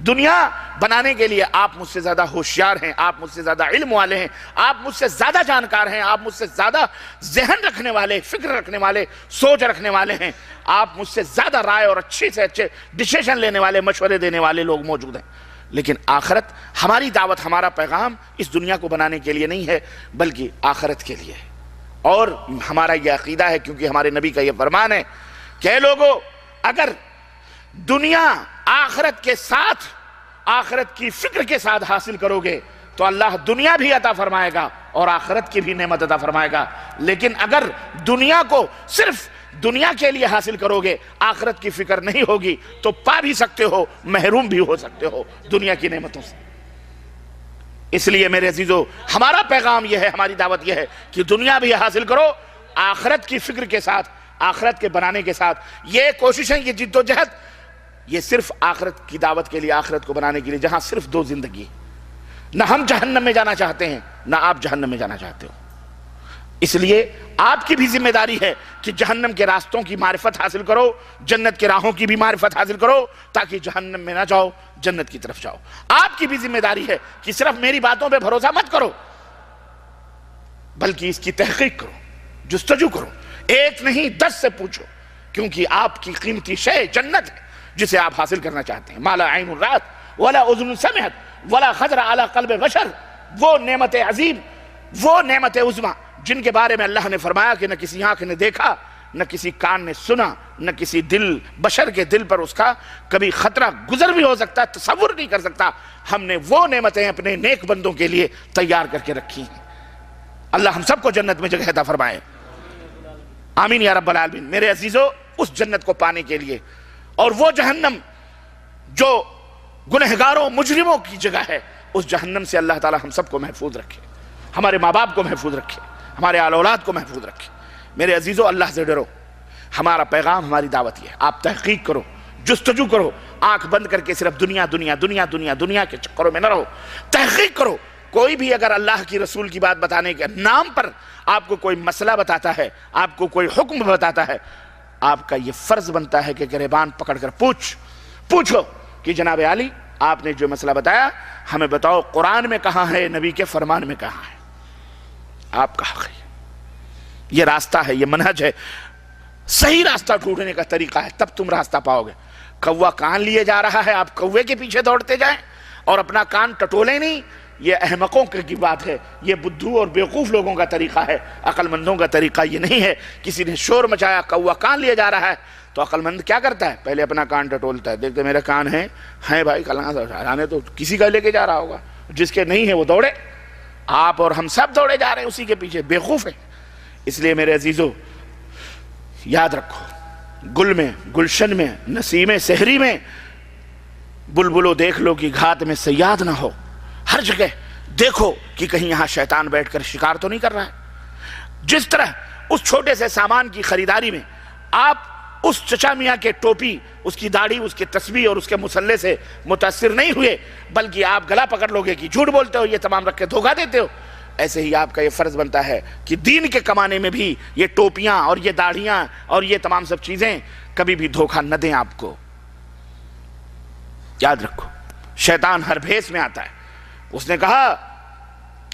[SPEAKER 1] دنیا بنانے کے لیے آپ مجھ سے زیادہ ہوشیار ہیں، آپ مجھ سے زیادہ علم والے ہیں، آپ مجھ سے زیادہ جانکار ہیں، آپ مجھ سے زیادہ ذہن رکھنے والے، فکر رکھنے والے، سوچ رکھنے والے ہیں، آپ مجھ سے زیادہ رائے اور اچھے سے اچھے ڈیسیژن لینے والے، مشورے دینے والے لوگ موجود ہیں۔ لیکن آخرت، ہماری دعوت، ہمارا پیغام اس دنیا کو بنانے کے لیے نہیں ہے بلکہ آخرت کے لیے ہے۔ اور ہمارا یہ عقیدہ ہے، کیونکہ ہمارے نبی کا یہ فرمان ہے کہ اے لوگو، اگر دنیا آخرت کے ساتھ، آخرت کی فکر کے ساتھ حاصل کرو گے تو اللہ دنیا بھی عطا فرمائے گا اور آخرت کی بھی نعمت عطا فرمائے گا۔ لیکن اگر دنیا کو صرف دنیا کے لیے حاصل کرو گے، آخرت کی فکر نہیں ہوگی، تو پا بھی سکتے ہو، محروم بھی ہو سکتے ہو دنیا کی نعمتوں سے۔ اس لیے میرے عزیزو، ہمارا پیغام یہ ہے، ہماری دعوت یہ ہے کہ دنیا بھی حاصل کرو، آخرت کی فکر کے ساتھ، آخرت کے بنانے کے ساتھ۔ یہ کوششیں، یہ جد و جہد، یہ صرف آخرت کی دعوت کے لیے، آخرت کو بنانے کے لیے، جہاں صرف 2 زندگی، نہ ہم جہنم میں جانا چاہتے ہیں نہ آپ جہنم میں جانا چاہتے ہو۔ اس لیے آپ کی بھی ذمہ داری ہے کہ جہنم کے راستوں کی معرفت حاصل کرو، جنت کے راہوں کی بھی معرفت حاصل کرو، تاکہ جہنم میں نہ جاؤ، جنت کی طرف جاؤ۔ آپ کی بھی ذمہ داری ہے کہ صرف میری باتوں پہ بھروسہ مت کرو، بلکہ اس کی تحقیق کرو، جستجو کرو، 1 نہیں 10 سے پوچھو، کیونکہ آپ کی قیمتی شے جنت ہے جسے آپ حاصل کرنا چاہتے ہیں۔ ما لا عین رات ولا اذن سمعت ولا خطر علی قلب بشر، وہ نعمت عظیم، وہ نعمت عظمیٰ جن کے بارے میں اللہ نے فرمایا کہ نہ کسی آنکھ نے دیکھا، نہ کسی کان نے سنا، نہ کسی بشر کے دل پر اس کا کبھی خطرہ گزر بھی ہو سکتا ہے، تصور نہیں کر سکتا۔ ہم نے وہ نعمتیں اپنے نیک بندوں کے لیے تیار کر کے رکھی ہیں۔ اللہ ہم سب کو جنت میں جگہ عطا فرمائے، آمین یا رب العالمین۔ میرے عزیزو، اس جنت کو پانے کے لیے، اور وہ جہنم جو گنہگاروں مجرموں کی جگہ ہے، اس جہنم سے اللہ تعالی ہم سب کو محفوظ رکھے، ہمارے ماں باپ کو محفوظ رکھے، ہمارے آل اولاد کو محفوظ رکھے۔ میرے عزیزو، اللہ سے ڈرو۔ ہمارا پیغام، ہماری دعوت یہ ہے، آپ تحقیق کرو، جستجو کرو، آنکھ بند کر کے صرف دنیا دنیا دنیا دنیا دنیا کے چکروں میں نہ رہو، تحقیق کرو۔ کوئی بھی اگر اللہ کی رسول کی بات بتانے کے نام پر آپ کو کوئی مسئلہ بتاتا ہے، آپ کو کوئی حکم بتاتا ہے، آپ کا یہ فرض بنتا ہے کہ گریبان پکڑ کر پوچھو کہ جناب عالی، آپ نے جو مسئلہ بتایا ہمیں بتاؤ، قرآن میں کہاں ہے، نبی کے فرمان میں کہاں ہے؟ آپ کا حق ہے، یہ راستہ ہے، یہ منہج ہے، صحیح راستہ ڈھونڈنے کا طریقہ ہے، تب تم راستہ پاؤ گے۔ کوا کان لیے جا رہا ہے، آپ کوے کے پیچھے دوڑتے جائیں اور اپنا کان ٹٹولیں نہیں، یہ احمقوں کی بات ہے، یہ بدھو اور بیوقوف لوگوں کا طریقہ ہے، عقل مندوں کا طریقہ یہ نہیں ہے۔ کسی نے شور مچایا، کوا کان لیے جا رہا ہے، تو عقل مند کیا کرتا ہے؟ پہلے اپنا کان ٹٹولتا ہے، دیکھتے میرے کان ہیں بھائی، کلانے تو کسی کا لے کے جا رہا ہوگا، جس کے نہیں ہے وہ دوڑے۔ آپ اور ہم سب دوڑے جا رہے ہیں اسی کے پیچھے، بیوقوف ہیں۔ اس لیے میرے عزیزو، یاد رکھو، گل میں، گلشن میں، نسیم سحری میں، بلبلو دیکھ لو کہ گھات میں صیاد نہ ہو۔ ہر جگہ دیکھو کہ کہیں یہاں شیطان بیٹھ کر شکار تو نہیں کر رہا ہے۔ جس طرح اس چھوٹے سے سامان کی خریداری میں آپ اس چچا میاں کے ٹوپی، اس کی داڑھی، اس کے تسبیح اور اس کے مسلح سے متاثر نہیں ہوئے، بلکہ آپ گلا پکڑ لو گے کہ جھوٹ بولتے ہو، یہ تمام رکھ کے دھوکہ دیتے ہو، ایسے ہی آپ کا یہ فرض بنتا ہے کہ دین کے کمانے میں بھی یہ ٹوپیاں اور یہ داڑھیاں اور یہ تمام سب چیزیں کبھی بھی دھوکہ نہ دیں آپ کو۔ یاد رکھو، شیطان ہر بھیس میں آتا ہے۔ اس نے کہا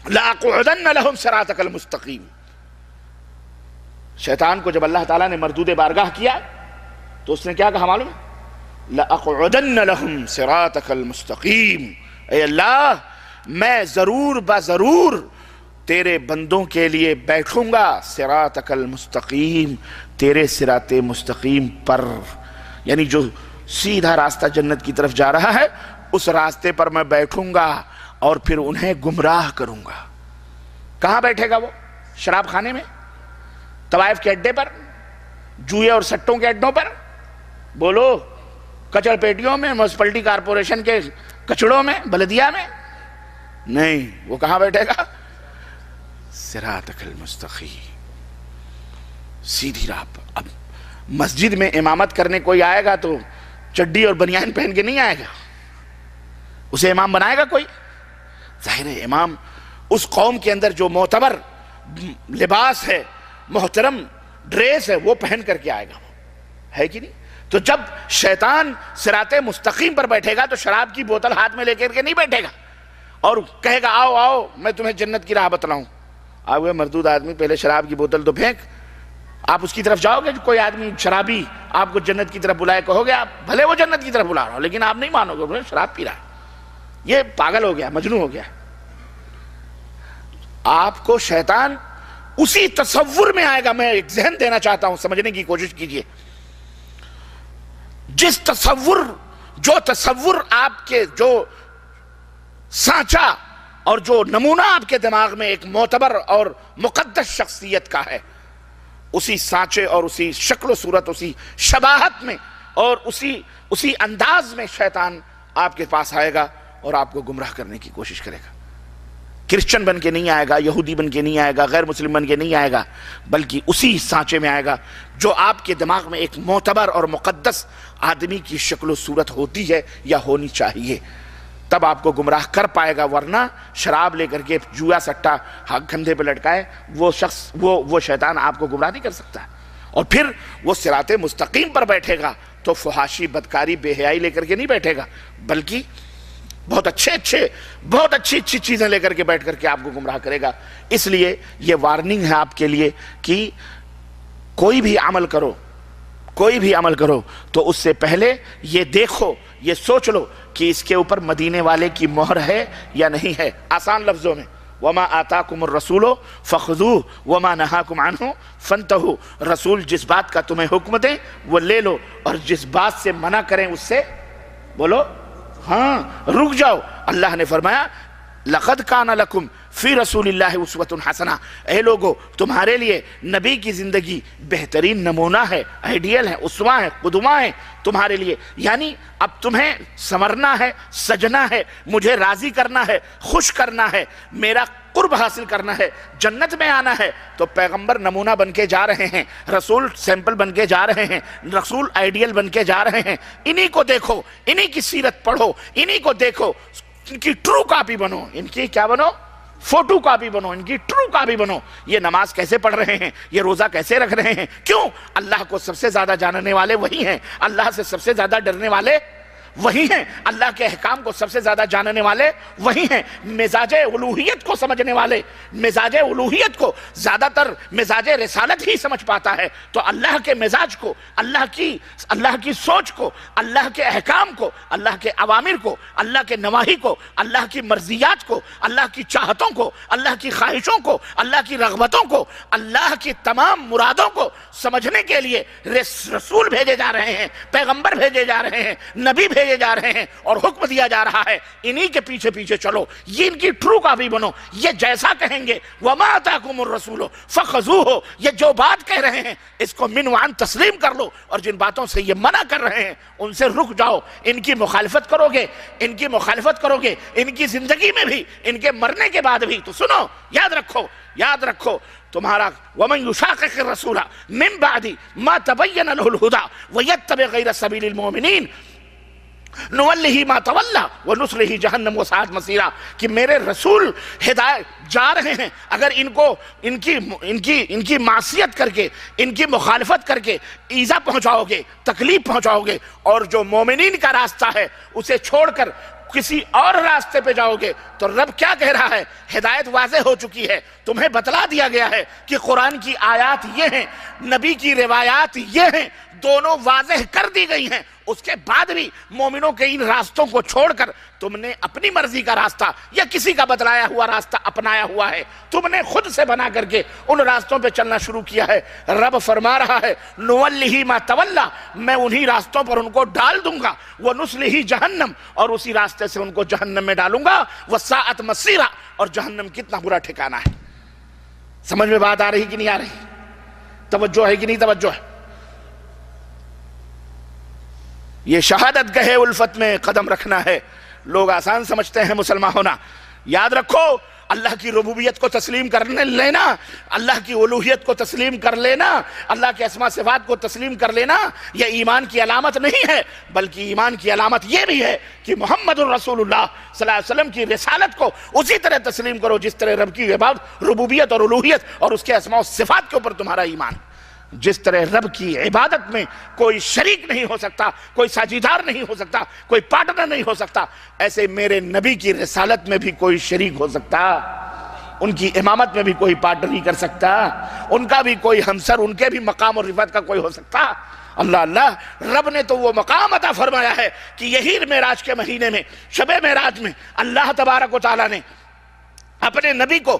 [SPEAKER 1] لَأَقْعُدَنَّ لَهُمْ صِرَاطَكَ الْمُسْتَقِيمِ۔ شیطان کو جب اللہ تعالیٰ نے مردود بارگاہ کیا تو اس نے کیا کہا معلوم ہے؟ لَأَقْعُدَنَّ لَهُمْ صِرَاطَكَ الْمُسْتَقِيمِ۔ اے اللہ، میں ضرور ضرور تیرے بندوں کے لیے بیٹھوں گا صراطک المستقیم، تیرے صراط مستقیم پر، یعنی جو سیدھا راستہ جنت کی طرف جا رہا ہے اس راستے پر میں بیٹھوں گا اور پھر انہیں گمراہ کروں گا۔ کہاں بیٹھے گا وہ؟ شراب خانے میں، طوائف کے اڈے پر، جوئے اور سٹوں کے اڈوں پر، بولو، کچڑ پیٹیوں میں، میونسپلٹی کارپوریشن کے کچڑوں میں، بلدیہ میں؟ نہیں، وہ کہاں بیٹھے گا؟ صراطک المستقیم، سیدھی راہ پر۔ اب مسجد میں امامت کرنے کوئی آئے گا تو چڈی اور بنیان پہن کے نہیں آئے گا، اسے امام بنائے گا کوئی؟ ظاہر ہے امام اس قوم کے اندر جو معتبر لباس ہے، محترم ڈریس ہے، وہ پہن کر کے آئے گا، وہ ہے کہ نہیں؟ تو جب شیطان صراط مستقیم پر بیٹھے گا تو شراب کی بوتل ہاتھ میں لے کر کے نہیں بیٹھے گا اور کہے گا آؤ آؤ میں تمہیں جنت کی راہ بتلاؤں۔ آپ وہ مردود آدمی، پہلے شراب کی بوتل تو پھینک، آپ اس کی طرف جاؤ گے؟ کوئی آدمی شرابی آپ کو جنت کی طرف بلائے، کہو گے آپ بھلے وہ جنت کی طرف بلا رہا ہو لیکن آپ نہیں مانو گے، شراب پی رہا ہے، یہ پاگل ہو گیا، مجنون ہو گیا۔ آپ کو شیطان اسی تصور میں آئے گا۔ میں ایک ذہن دینا چاہتا ہوں، سمجھنے کی کوشش کیجئے۔ جس تصور آپ کے جو سانچہ اور جو نمونہ آپ کے دماغ میں ایک معتبر اور مقدس شخصیت کا ہے، اسی سانچے اور اسی شکل و صورت، اسی شباہت میں اور اسی انداز میں شیطان آپ کے پاس آئے گا اور آپ کو گمراہ کرنے کی کوشش کرے گا۔ کرسچن بن کے نہیں آئے گا، یہودی بن کے نہیں آئے گا، غیر مسلم بن کے نہیں آئے گا، بلکہ اسی سانچے میں آئے گا جو آپ کے دماغ میں ایک معتبر اور مقدس آدمی کی شکل و صورت ہوتی ہے یا ہونی چاہیے، تب آپ کو گمراہ کر پائے گا۔ ورنہ شراب لے کر کے جوا سٹا کندھے پہ لٹکائے وہ شخص، وہ شیطان آپ کو گمراہ نہیں کر سکتا۔ اور پھر وہ صراط مستقیم پر بیٹھے گا تو فحاشی، بدکاری، بے حیائی لے کر کے نہیں بیٹھے گا، بلکہ بہت اچھی چیزیں لے کر کے بیٹھ کر کے آپ کو گمراہ کرے گا۔ اس لیے یہ وارننگ ہے آپ کے لیے کہ کوئی بھی عمل کرو تو اس سے پہلے یہ دیکھو، یہ سوچ لو کہ اس کے اوپر مدینے والے کی مہر ہے یا نہیں ہے۔ آسان لفظوں میں وما آتاکم الرسول فخذوہ وما نہاکم عنہ فانتہوا، رسول جس بات کا تمہیں حکم دیں وہ لے لو، اور جس بات سے منع کریں اس سے بولو ہاں رک جاؤ۔ اللہ نے فرمایا لقد کان لکم فی رسول اللہ اسوۃ حسنہ، اے لوگو تمہارے لیے نبی کی زندگی بہترین نمونہ ہے، آئیڈیل ہے، اسوہ ہے، قدوہ ہے تمہارے لیے۔ یعنی اب تمہیں سنورنا ہے، سجنا ہے، مجھے راضی کرنا ہے، خوش کرنا ہے، میرا قرب حاصل کرنا ہے، جنت میں آنا ہے، تو پیغمبر نمونہ بن کے جا رہے ہیں، رسول سیمپل بن کے جا رہے ہیں، رسول آئیڈیل بن کے جا رہے ہیں۔ انہی کو دیکھو، انہی کی سیرت پڑھو، انہی کو دیکھو، ان کی ٹرو کاپی بنو، ان کی کیا بنو؟ فوٹو کاپی بنو، ان کی ٹرو کاپی بنو۔ یہ نماز کیسے پڑھ رہے ہیں، یہ روزہ کیسے رکھ رہے ہیں، کیوں؟ اللہ کو سب سے زیادہ جاننے والے وہی ہیں، اللہ سے سب سے زیادہ ڈرنے والے وہی ہیں، اللہ کے احکام کو سب سے زیادہ جاننے والے وہی ہیں، مزاج الوہیت کو سمجھنے والے، مزاج الوہیت کو زیادہ تر مزاج رسالت ہی سمجھ پاتا ہے۔ تو اللہ کے مزاج کو، اللہ کی سوچ کو، اللہ کے احکام کو، اللہ کے اوامر کو، اللہ کے نواہی کو، اللہ کی مرضیات کو، اللہ کی چاہتوں کو، اللہ کی خواہشوں کو، اللہ کی رغبتوں کو، اللہ کی تمام مرادوں کو سمجھنے کے لیے رسول بھیجے جا رہے ہیں، پیغمبر بھیجے جا رہے ہیں، نبی بھیجے جا رہے ہیں، اور حکم دیا جا رہا ہے انہی کے پیچھے پیچھے چلو، یہ ان کی ٹرو کاپی بنو۔ یہ جیسا کہیں گے وَمَا آتَاكُمُ الرَّسُولُ فَخُذُوهُ، یہ جو بات کہہ رہے ہیں اس کو من وعن تسلیم کر لو، اور جن باتوں سے یہ منع کر رہے ہیں ان سے رک جاؤ۔ ان کی مخالفت کرو گے، ان کی مخالفت کرو گے، ان کی زندگی میں بھی، ان کے مرنے کے بعد بھی، تو سنو، یاد رکھو تمہارا وَمَن يُشَاقِقِ الرَّسُولَ مِن بَعْدِ مَا تَبَيَّنَ لَهُ الْهُدَى وَيَتَّبِعْ غَيْرَ سَبِيلِ الْمُؤْمِنِينَ نُوَلِّهِ مَا تَوَلَّى وَنُصْلِهِ جَهَنَّمَ وَسَاءَتْ مَصِيرًا، کہ میرے رسول ہدایت جا رہے ہیں، اگر ان کی معصیت کر کے، ان کی مخالفت کر کے ایذا پہنچاؤ گے، تکلیف پہنچاؤ گے، اور جو مومنین کا راستہ ہے اسے چھوڑ کر کسی اور راستے پہ جاؤ گے، تو رب کیا کہہ رہا ہے؟ ہدایت واضح ہو چکی ہے، تمہیں بتلا دیا گیا ہے کہ قرآن کی آیات یہ ہیں، نبی کی روایات یہ ہیں، دونوں واضح کر دی گئی ہیں۔ اس کے بعد بھی مومنوں کے ان راستوں کو چھوڑ کر تم نے اپنی مرضی کا راستہ یا کسی کا بتلایا ہوا راستہ اپنایا ہوا ہے، تم نے خود سے بنا کر کے ان راستوں پہ چلنا شروع کیا ہے۔ رب فرما رہا ہے نُوَلِّهِ مَا تَوَلَّى، میں انہی راستوں پر ان کو ڈال دوں گا، وَنُصْلِهِ جہنم، اور اسی راستے سے ان کو جہنم میں ڈالوں گا، وَسَاءَتْ مَصِيرًا، اور جہنم کتنا برا ٹھکانہ ہے۔ سمجھ میں بات آ رہی کہ نہیں آ رہی؟ توجہ ہے کہ نہیں توجہ ہے؟ یہ شہادت گہے الفت میں قدم رکھنا ہے۔ لوگ آسان سمجھتے ہیں مسلمان ہونا، یاد رکھو اللہ کی ربوبیت کو تسلیم کر لینا، اللہ کی الوہیت کو تسلیم کر لینا، اللہ کے اسماء صفات کو تسلیم کر لینا، یہ ایمان کی علامت نہیں ہے، بلکہ ایمان کی علامت یہ بھی ہے کہ محمد الرسول اللہ صلی اللہ علیہ وسلم کی رسالت کو اسی طرح تسلیم کرو جس طرح رب کی عبادت، ربوبیت اور الوہیت اور اس کے اسماء صفات کے اوپر تمہارا ایمان۔ جس طرح رب کی عبادت میں کوئی شریک نہیں ہو سکتا، کوئی ساجیدار نہیں ہو سکتا، کوئی پارٹنر نہیں ہو سکتا، ایسے میرے نبی کی رسالت میں بھی کوئی شریک ہو سکتا، ان کی امامت میں بھی کوئی پارٹنر نہیں کر سکتا، ان کا بھی کوئی ہمسر، ان کے بھی مقام اور رفعت کا کوئی ہو سکتا۔ اللہ رب نے تو وہ مقام عطا فرمایا ہے کہ یہی معراج کے مہینے میں، شب معراج میں، اللہ تبارک و تعالیٰ نے اپنے نبی کو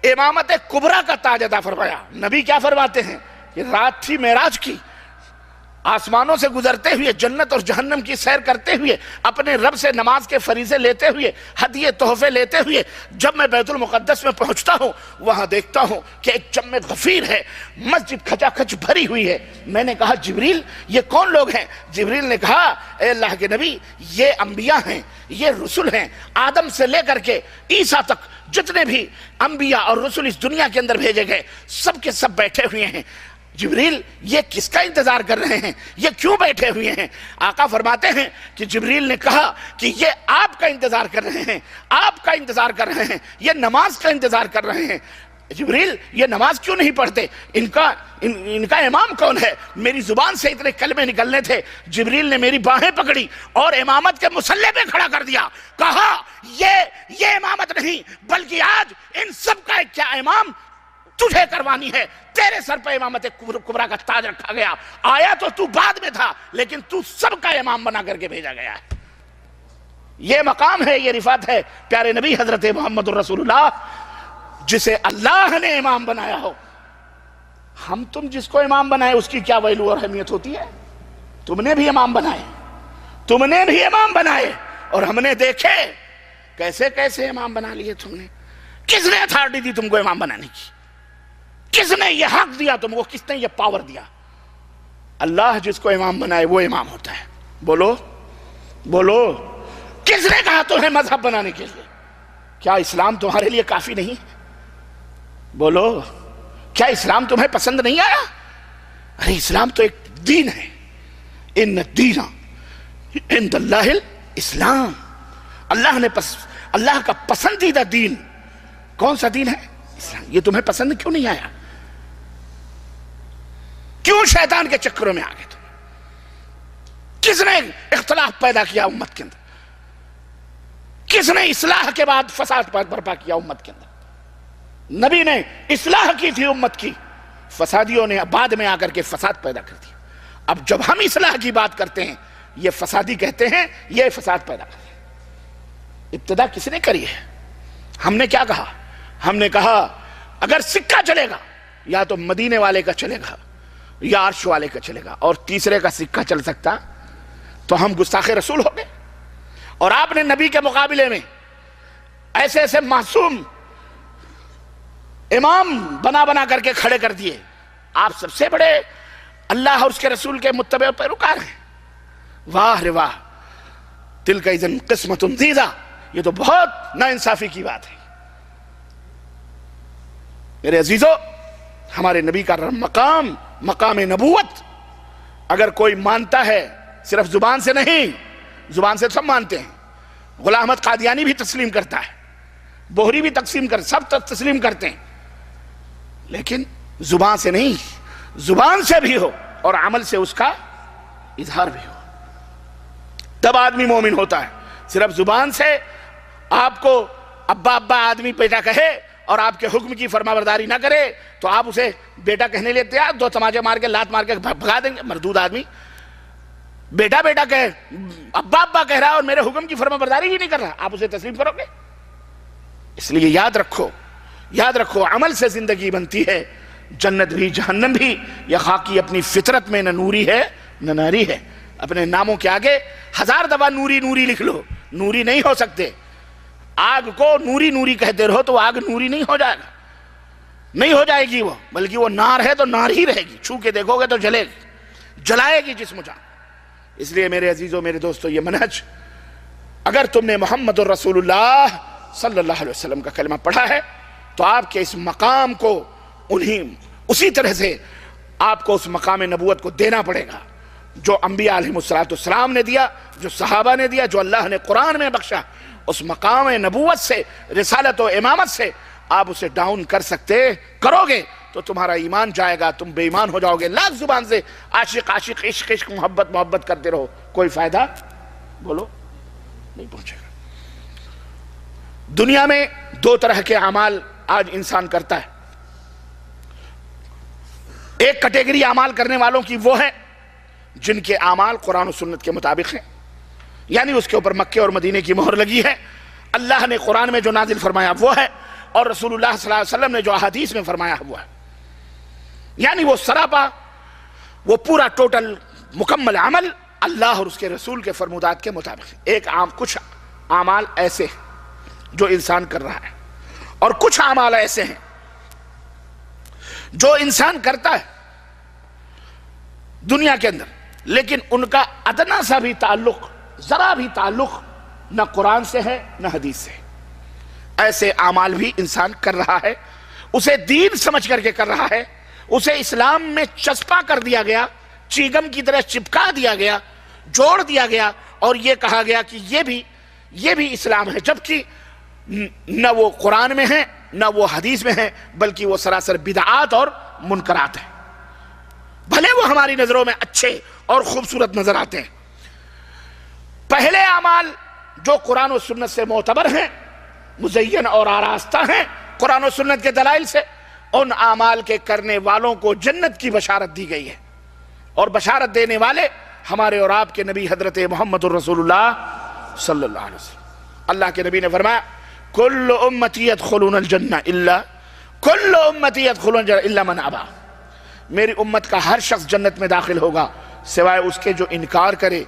[SPEAKER 1] امامت کبریٰ کا تاج عطا فرمایا۔ نبی کیا فرماتے ہیں؟ یہ رات تھی معراج کی، آسمانوں سے گزرتے ہوئے، جنت اور جہنم کی سیر کرتے ہوئے، اپنے رب سے نماز کے فریضے لیتے ہوئے، ہدیے تحفے لیتے ہوئے، جب میں بیت المقدس میں پہنچتا ہوں وہاں دیکھتا ہوں کہ ایک جم غفیر ہے، مسجد کھچا کھچ بھری ہوئی ہے۔ میں نے کہا جبریل یہ کون لوگ ہیں؟ جبریل نے کہا اے اللہ کے نبی یہ انبیاء ہیں، یہ رسول ہیں، آدم سے لے کر کے عیسیٰ تک جتنے بھی انبیاء اور رسول اس دنیا کے اندر بھیجے گئے سب کے سب بیٹھے ہوئے ہیں۔ جبریل یہ کس کا انتظار کر رہے ہیں؟ یہ کیوں بیٹھے ہوئے ہیں؟ آقا فرماتے ہیں کہ جبریل نے کہا کہ یہ آپ کا انتظار کر رہے ہیں، آپ کا انتظار کر رہے ہیں، یہ نماز کا انتظار کر رہے ہیں۔ جبریل یہ نماز کیوں نہیں پڑھتے؟ ان کا امام کون ہے؟ میری زبان سے اتنے کلمے نکلنے تھے، جبریل نے میری باہیں پکڑی اور امامت کے مصلے پہ کھڑا کر دیا، کہا یہ امامت نہیں بلکہ آج ان سب کا ایک کیا امام تجھے کروانی ہے، تیرے سر پہ امامت کبریٰ کا تاج رکھا گیا، آیا تو بعد میں تھا لیکن تو سب کا امام بنا کر کے بھیجا گیا ہے۔ یہ مقام ہے، یہ رفعت ہے پیارے نبی حضرت محمد الرسول اللہ جسے اللہ نے امام بنایا ہو. ہم تم جس کو امام بنائے اس کی کیا ویلو اور اہمیت ہوتی ہے؟ تم نے بھی امام بنائے، تم نے بھی امام بنائے، اور ہم نے دیکھے کیسے کیسے امام بنا لیے تم نے. کس نے اتھارٹی دی تم کو امام بنانے کی؟ کس نے یہ حق دیا تم کو؟ کس نے یہ پاور دیا؟ اللہ جس کو امام بنائے وہ امام ہوتا ہے. بولو بولو، کس نے کہا تمہیں مذہب بنانے کے لیے؟ کیا اسلام تمہارے لیے کافی نہیں؟ بولو، کیا اسلام تمہیں پسند نہیں آیا؟ ارے اسلام تو ایک دین ہے. ان الدین عند اللہ الاسلام. اللہ کا پسندیدہ دین کون سا دین ہے؟ اسلام. یہ تمہیں پسند کیوں نہیں آیا؟ کیوں شیطان کے چکروں میں آ گئے تم؟ کس نے اختلاف پیدا کیا امت کے اندر؟ کس نے اصلاح کے بعد فساد برپا کیا امت کے اندر؟ نبی نے اصلاح کی تھی امت کی، فسادیوں نے بعد میں آ کر کے فساد پیدا کر دیا. اب جب ہم اصلاح کی بات کرتے ہیں یہ فسادی کہتے ہیں یہ فساد پیدا کرتے ہیں. ابتدا کس نے کری ہے؟ ہم نے کیا کہا؟ ہم نے کہا اگر سکہ چلے گا یا تو مدینے والے کا چلے گا یا عرش والے کا چلے گا، اور تیسرے کا سکہ چل سکتا تو ہم گستاخ رسول ہو گئے. اور آپ نے نبی کے مقابلے میں ایسے ایسے معصوم امام بنا بنا کر کے کھڑے کر دیے. آپ سب سے بڑے اللہ اور اس کے رسول کے متبع پیروکار ہیں. واہ رے واہ، تلک اذن قسمۃ ضیزہ. یہ تو بہت ناانصافی کی بات ہے. میرے عزیزو، ہمارے نبی کا مقام، مقام نبوت اگر کوئی مانتا ہے، صرف زبان سے نہیں، زبان سے سب مانتے ہیں. غلام احمد قادیانی بھی تسلیم کرتا ہے، بوہری بھی سب تسلیم کرتے ہیں، لیکن زبان سے نہیں، زبان سے بھی ہو اور عمل سے اس کا اظہار بھی ہو، تب آدمی مومن ہوتا ہے. صرف زبان سے آپ کو ابا ابا آدمی بیٹا کہے اور آپ کے حکم کی فرما برداری نہ کرے تو آپ اسے بیٹا کہنے لیتے ہیں، دو تماچے مار کے لات مار کے بھگا دیں گے. مردود آدمی بیٹا بیٹا کہے، ابا ابا کہہ رہا ہے اور میرے حکم کی فرما برداری ہی نہیں کر رہا، آپ اسے تسلیم کرو گے؟ اس لیے یاد رکھو عمل سے زندگی بنتی ہے، جنت بھی جہنم بھی. یہ خاکی اپنی فطرت میں نہ نوری ہے نہ ناری ہے. اپنے ناموں کے آگے 1000 دفعہ نوری نوری لکھ لو، نوری نہیں ہو سکتے. آگ کو نوری نوری کہتے رہو تو آگ نوری نہیں ہو جائے گا، نہیں ہو جائے گی وہ، بلکہ وہ نار ہے تو نار ہی رہے گی. چھو کے دیکھو گے تو جلے گی، جلائے گی جسم جان. اس لیے میرے عزیزوں، میرے دوستو، یہ منہج اگر تم نے محمد الرسول اللہ صلی اللہ علیہ وسلم کا کلمہ پڑھا ہے تو آپ کے اس مقام کو اسی طرح سے آپ کو اس مقام نبوت کو دینا پڑے گا جو انبیاء علیہ السلام نے دیا، جو صحابہ نے دیا، جو اللہ نے قرآن میں بخشا. اس مقام نبوت سے، رسالت و امامت سے آپ اسے ڈاؤن کرو گے تو تمہارا ایمان جائے گا، تم بے ایمان ہو جاؤ گے. لاکھ زبان سے عاشق عاشق، عشق عشق، محبت محبت کرتے رہو، کوئی فائدہ بولو نہیں پہنچے گا. دنیا میں 2 طرح کے اعمال آج انسان کرتا ہے. ایک کیٹیگری اعمال کرنے والوں کی وہ ہے جن کے اعمال قرآن و سنت کے مطابق ہیں، یعنی اس کے اوپر مکے اور مدینے کی مہر لگی ہے. اللہ نے قرآن میں جو نازل فرمایا وہ ہے، اور رسول اللہ صلی اللہ علیہ وسلم نے جو احادیث میں فرمایا وہ ہے. یعنی وہ سراپا، وہ پورا ٹوٹل مکمل عمل اللہ اور اس کے رسول کے فرمودات کے مطابق. کچھ اعمال ایسے ہیں جو انسان کر رہا ہے، اور کچھ اعمال ایسے ہیں جو انسان کرتا ہے دنیا کے اندر، لیکن ان کا ادنا سا بھی تعلق، ذرا بھی تعلق نہ قرآن سے ہے نہ حدیث سے. ایسے اعمال بھی انسان کر رہا ہے، اسے دین سمجھ کر کے کر رہا ہے، اسے اسلام میں چسپا کر دیا گیا، چیگم کی طرح چپکا دیا گیا، جوڑ دیا گیا، اور یہ کہا گیا کہ یہ بھی اسلام ہے، جبکہ نہ وہ قرآن میں ہے نہ وہ حدیث میں ہے، بلکہ وہ سراسر بدعات اور منکرات ہیں. بھلے وہ ہماری نظروں میں اچھے اور خوبصورت نظر آتے ہیں. پہلے اعمال جو قرآن و سنت سے معتبر ہیں، مزین اور آراستہ ہیں قرآن و سنت کے دلائل سے، ان اعمال کے کرنے والوں کو جنت کی بشارت دی گئی ہے. اور بشارت دینے والے ہمارے اور آپ کے نبی حضرت محمد الرسول اللہ صلی اللہ علیہ وسلم. اللہ کے نبی نے فرمایا کل امتی یدخلون الجنہ الا کل امتی یدخلون جنت الا من ابا، میری امت کا ہر شخص جنت میں داخل ہوگا سوائے اس کے جو انکار کرے۔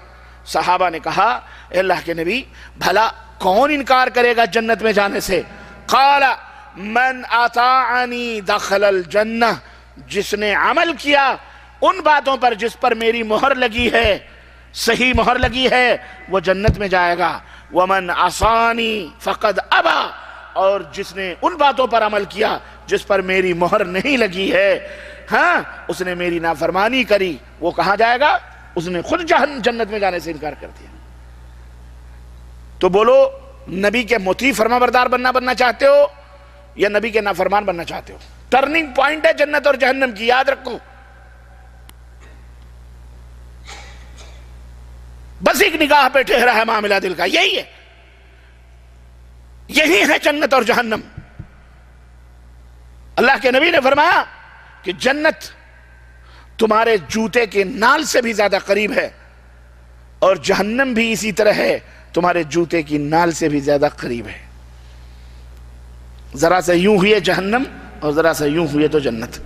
[SPEAKER 1] صحابہ نے کہا اے اللہ کے نبی بھلا کون انکار کرے گا جنت میں جانے سے؟ قال من اطاعنی دخل الجنہ، جس نے عمل کیا ان باتوں پر جس پر میری مہر لگی ہے، صحیح مہر لگی ہے، وہ جنت میں جائے گا۔ ومن عصانی فقد ابا، اور جس نے ان باتوں پر عمل کیا جس پر میری مہر نہیں لگی ہے، ہاں اس نے میری نافرمانی کری، وہ کہاں جائے گا؟ اس نے خود جنت میں جانے سے انکار کر دیا۔ تو بولو نبی کے مطیع فرما بردار بننا چاہتے ہو یا نبی کے نافرمان بننا چاہتے ہو؟ ٹرننگ پوائنٹ ہے جنت اور جہنم کی، یاد رکھو۔ بس ایک نگاہ پہ ٹھہرا ہے معاملہ دل کا، یہی ہے، یہی ہے جنت اور جہنم۔ اللہ کے نبی نے فرمایا کہ جنت تمہارے جوتے کے نال سے بھی زیادہ قریب ہے اور جہنم بھی اسی طرح ہے، تمہارے جوتے کی نال سے بھی زیادہ قریب ہے۔ ذرا سے یوں ہوئے جہنم اور ذرا سے یوں ہوئے تو جنت۔